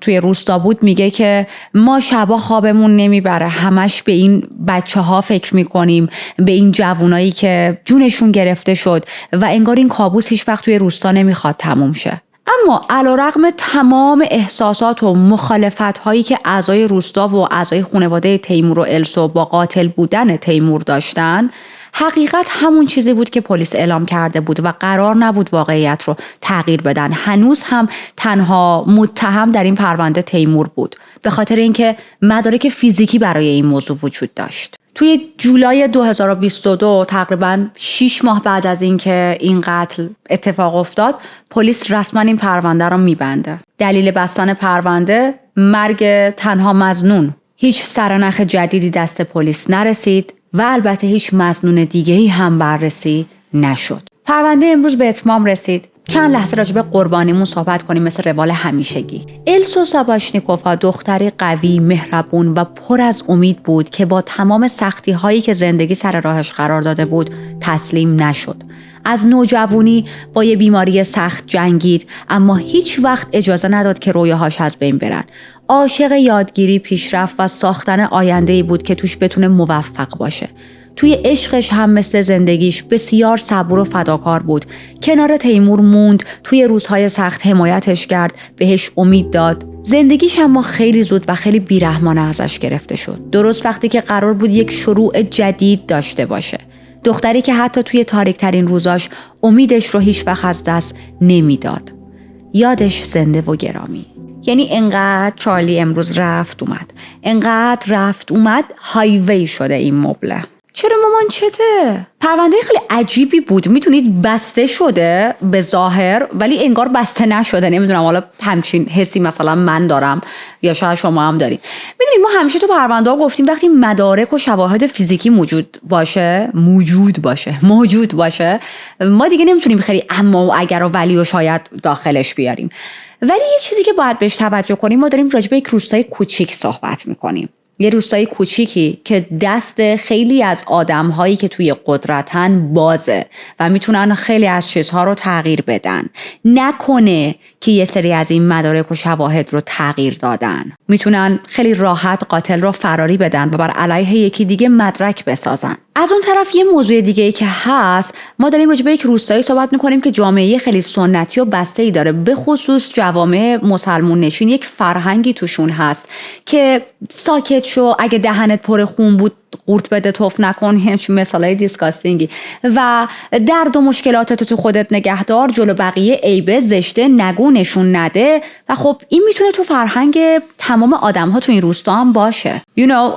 توی روستا بود میگه که ما شبا خوابمون نمیبره، همش به این بچه ها فکر میکنیم، به این جوونایی که جونشون گرفته شد و انگار این کابوس هیچ وقت توی روستا نمیخواد تموم شه. اما علیرغم تمام احساسات و مخالفت هایی که اعضای روستا و اعضای خانواده تیمور و السو با قاتل بودن تیمور داشتن، حقیقت همون چیزی بود که پلیس اعلام کرده بود و قرار نبود واقعیت رو تغییر بدن. هنوز هم تنها متهم در این پرونده تیمور بود، به خاطر اینکه مدارک فیزیکی برای این موضوع وجود داشت. توی جولای 2022 تقریباً 6 ماه بعد از اینکه این قتل اتفاق افتاد، پلیس رسما این پرونده رو میبنده. دلیل بستن پرونده مرگ تنها مظنون. هیچ سرنخ جدیدی دست پلیس نرسید و البته هیچ مظنون دیگه‌ای هم بررسی نشد. پرونده امروز به اتمام رسید. چند لحظه راجع به قربانیمون صحبت کنیم مثل روال همیشگی. السو ساباشنیکوفا دختری قوی، مهربون و پر از امید بود که با تمام سختی‌هایی که زندگی سر راهش قرار داده بود تسلیم نشد. از نوجوانی با یه بیماری سخت جنگید، اما هیچ وقت اجازه نداد که رویاهاش از بین برن. عاشق یادگیری، پیشرفت و ساختن آینده‌ای بود که توش بتونه موفق باشه. توی عشقش هم مثل زندگیش بسیار صبور و فداکار بود. کنار تیمور موند، توی روزهای سخت حمایتش کرد، بهش امید داد. زندگیش اما خیلی زود و خیلی بیرحمانه ازش گرفته شد. درست وقتی که قرار بود یک شروع جدید داشته باشه. دختری که حتی توی تاریک‌ترین روزاش امیدش رو هیچ وقت از دست نمیداد. یادش زنده و گرامی. یعنی انقدر چارلی امروز رفت اومد، انقدر رفت اومد، هایوی شده این مبله. چرا مامان چته؟ پرونده خیلی عجیبی بود. میتونید بسته شده به ظاهر ولی انگار بسته نشده. نمیدونم حالا همچین حسی مثلا من دارم یا شاید شما هم دارین. میدونید ما همیشه تو پرونده ها گفتیم وقتی مدارک و شواهد فیزیکی موجود باشه ما دیگه نمیتونیم خیلی اما و اگر و ولی و شاید داخلش بیاریم. ولی یه چیزی که باید بهش توجه کنیم، ما داریم راجع به یک روستای کوچیک صحبت میکنیم. یه روستای کوچیکی که دست خیلی از آدم‌هایی که توی قدرتن بازه و میتونن خیلی از چیزها رو تغییر بدن. نکنه که یه سری از این مدارک و شواهد رو تغییر دادن. میتونن خیلی راحت قاتل رو فراری بدن و بر علیه یکی دیگه مدرک بسازن. از اون طرف یه موضوع دیگه‌ای که هست، ما داریم راجع به یک روستایی صحبت می‌کنیم که جامعه خیلی سنتی و بسته‌ای داره. به خصوص جوامع مسلمون نشین یک فرهنگی توشون هست که ساکت شو، اگه دهنت پر خون بود قورت بده، توف نکن، همچین مثالای دیسکاستینگی و درد و مشکلاتت تو خودت نگهدار، جلو بقیه عیبه زشته نگو، نشون نده. و خب این میتونه تو فرهنگ تمام آدم‌ها تو این روستا هم باشه.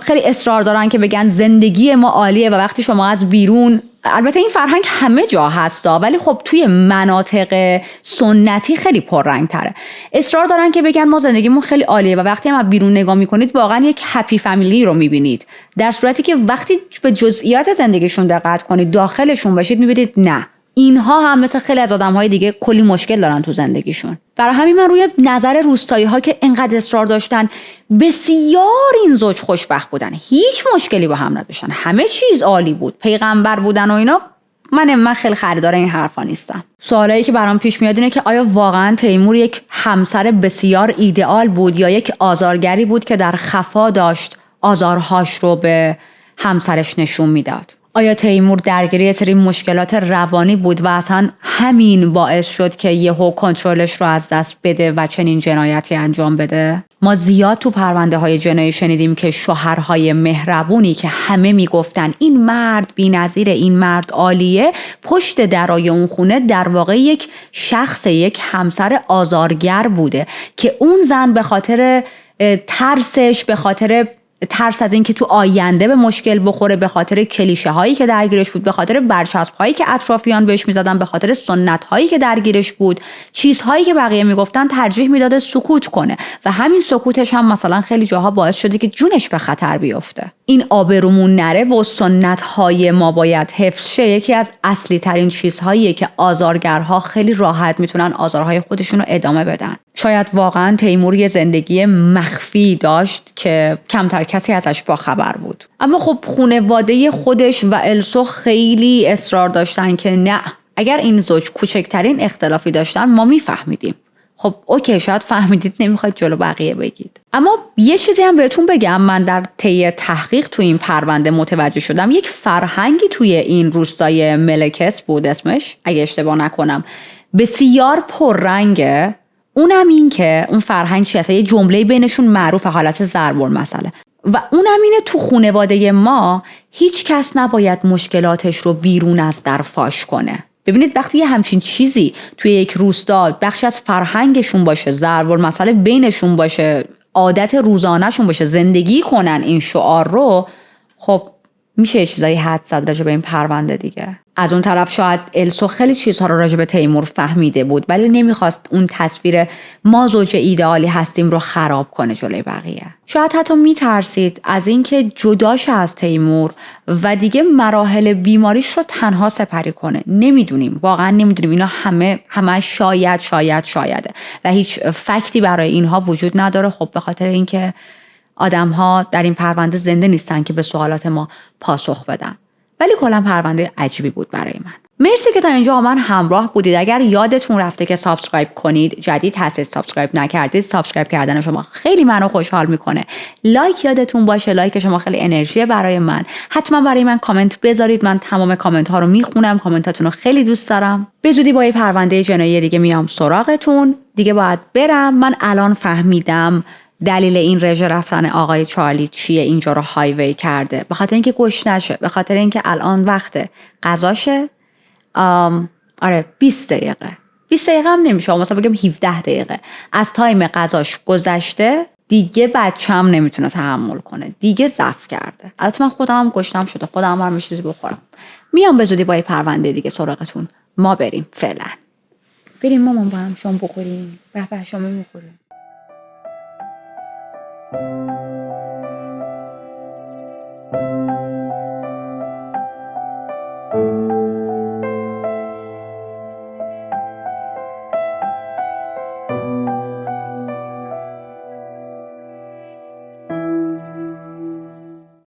خیلی اصرار دارن که بگن زندگی ما عالیه و وقتی شما از بیرون، البته این فرهنگ همه جا هستا ولی خب توی مناطق سنتی خیلی پررنگ تره، اصرار دارن که بگن ما زندگیمون خیلی عالیه و وقتی هم از بیرون نگاه میکنید واقعا یک هپی فامیلی رو میبینید، در صورتی که وقتی به جزئیات زندگیشون دقت کنید، داخلشون باشید، میبینید نه، اینها هم مثل خیلی از آدم‌های دیگه کلی مشکل دارن تو زندگیشون. برای همین من روی نظر روستایی‌ها که انقدر اصرار داشتن، بسیار این زوج خوشبخت بودن، هیچ مشکلی با هم نداشتن، همه چیز عالی بود، پیغمبر بودن و اینا. من خیلی خریدار این حرفا نیستم. سوالایی که برام پیش میاد اینه که آیا واقعا تیمور یک همسر بسیار ایدئال بود یا یک آزارگری بود که در خفا داشت آزارهاش رو به همسرش نشون میداد؟ آیا تیمور درگیر یه سری مشکلات روانی بود و اصلا همین باعث شد که یهو کنترلش رو از دست بده و چنین جنایتی انجام بده؟ ما زیاد تو پرونده های جنایی شنیدیم که شوهرهای مهربونی که همه میگفتن این مرد بی‌نظیره، این مرد عالیه، پشت درای اون خونه در واقع یک شخص، یک همسر آزارگر بوده که اون زن به خاطر ترسش، به خاطر ترس از این که تو آینده به مشکل بخوره، به خاطر کلیشه هایی که درگیرش بود، به خاطر برچسب هایی که اطرافیان بهش میزدن، به خاطر سنت هایی که درگیرش بود، چیزهایی که بقیه میگفتن، ترجیح میداده سکوت کنه و همین سکوتش هم مثلا خیلی جاها باعث شده که جونش به خطر بیفته. این آبرومون نره و سنت های ما باید حفظ شه یکی از اصلی ترین چیزهاییه که آزارگرها خیلی راحت میتونن آزارهای خودشون رو ادامه بدن. شاید واقعا تیمور یه زندگی مخفی داشت که کمتر کسی ازش با خبر بود، اما خب خانواده خودش و السو خیلی اصرار داشتن که نه، اگر این زوج کوچکترین اختلافی داشتن ما میفهمیدیم. خب اوکی، شاید فهمیدید، نمیخواید جلو بقیه بگید. اما یه چیزی هم بهتون بگم، من در طی تحقیق تو این پرونده متوجه شدم یک فرهنگی توی این روستای ملکس بود اسمش، اگه اشتباه نکنم، بسیار پررنگه. اونم این که اون فرهنگ چی هست، یه جمله بینشون معروف حالت ضرب المثله و اونم اینه تو خانواده ما هیچ کس نباید مشکلاتش رو بیرون از در فاش کنه. ببینید وقتی یه همچین چیزی توی یک روستا بخشی از فرهنگشون باشه، ضرب المثل بینشون باشه، عادت روزانه‌شون باشه، زندگی کنن این شعار رو، خب میشه یه چیزایی حد زد راجع به این پرونده دیگه. از اون طرف شاید السو خیلی چیزها رو راجع به تیمور فهمیده بود ولی نمیخواست اون تصویر ما زوج ایدئالی هستیم رو خراب کنه جلوی بقیه. شاید حتی میترسید از اینکه جداش از تیمور و دیگه مراحل بیماریش رو تنها سپری کنه. نمیدونیم، واقعا نمیدونیم، اینا همه شایده و هیچ فکتی برای اینها وجود نداره. خب به خاطر اینکه آدم‌ها در این پرونده زنده نیستن که به سوالات ما پاسخ بدن. ولی کلا پرونده عجیبی بود برای من. مرسی که تا اینجا با من همراه بودید. اگر یادتون رفته که سابسکرایب کنید، جدید هستید سابسکرایب نکردید، سابسکرایب کردن شما خیلی منو خوشحال میکنه. لایک یادتون باشه، لایک شما خیلی انرژی برای من. حتما برای من کامنت بذارید، من تمام کامنت ها رو میخونم، کامنتاتون رو خیلی دوست دارم. به زودی با یه پرونده جنایی دیگه میام سراغتون. دیگه باید برم. من الان فهمیدم دلیل این رژه رفتن آقای چارلی چیه، اینجا رو هایوی کرده. به خاطر اینکه گشنشه، به خاطر اینکه الان وقت غذاشه. آره 20 دقیقه 20 دقیقه هم نمیشه، مثلا بگم 17 دقیقه از تایم غذاش گذشته. دیگه بچه‌م نمیتونه تحمل کنه، دیگه ضعف کرده. البته من خودم هم گشنم شده، خودم هم چیزی بخورم. میام به زودی با یه پرونده دیگه سراغتون. ما بریم فعلا. بریم مامان با هم شام بخوریم. به شام میخوریم.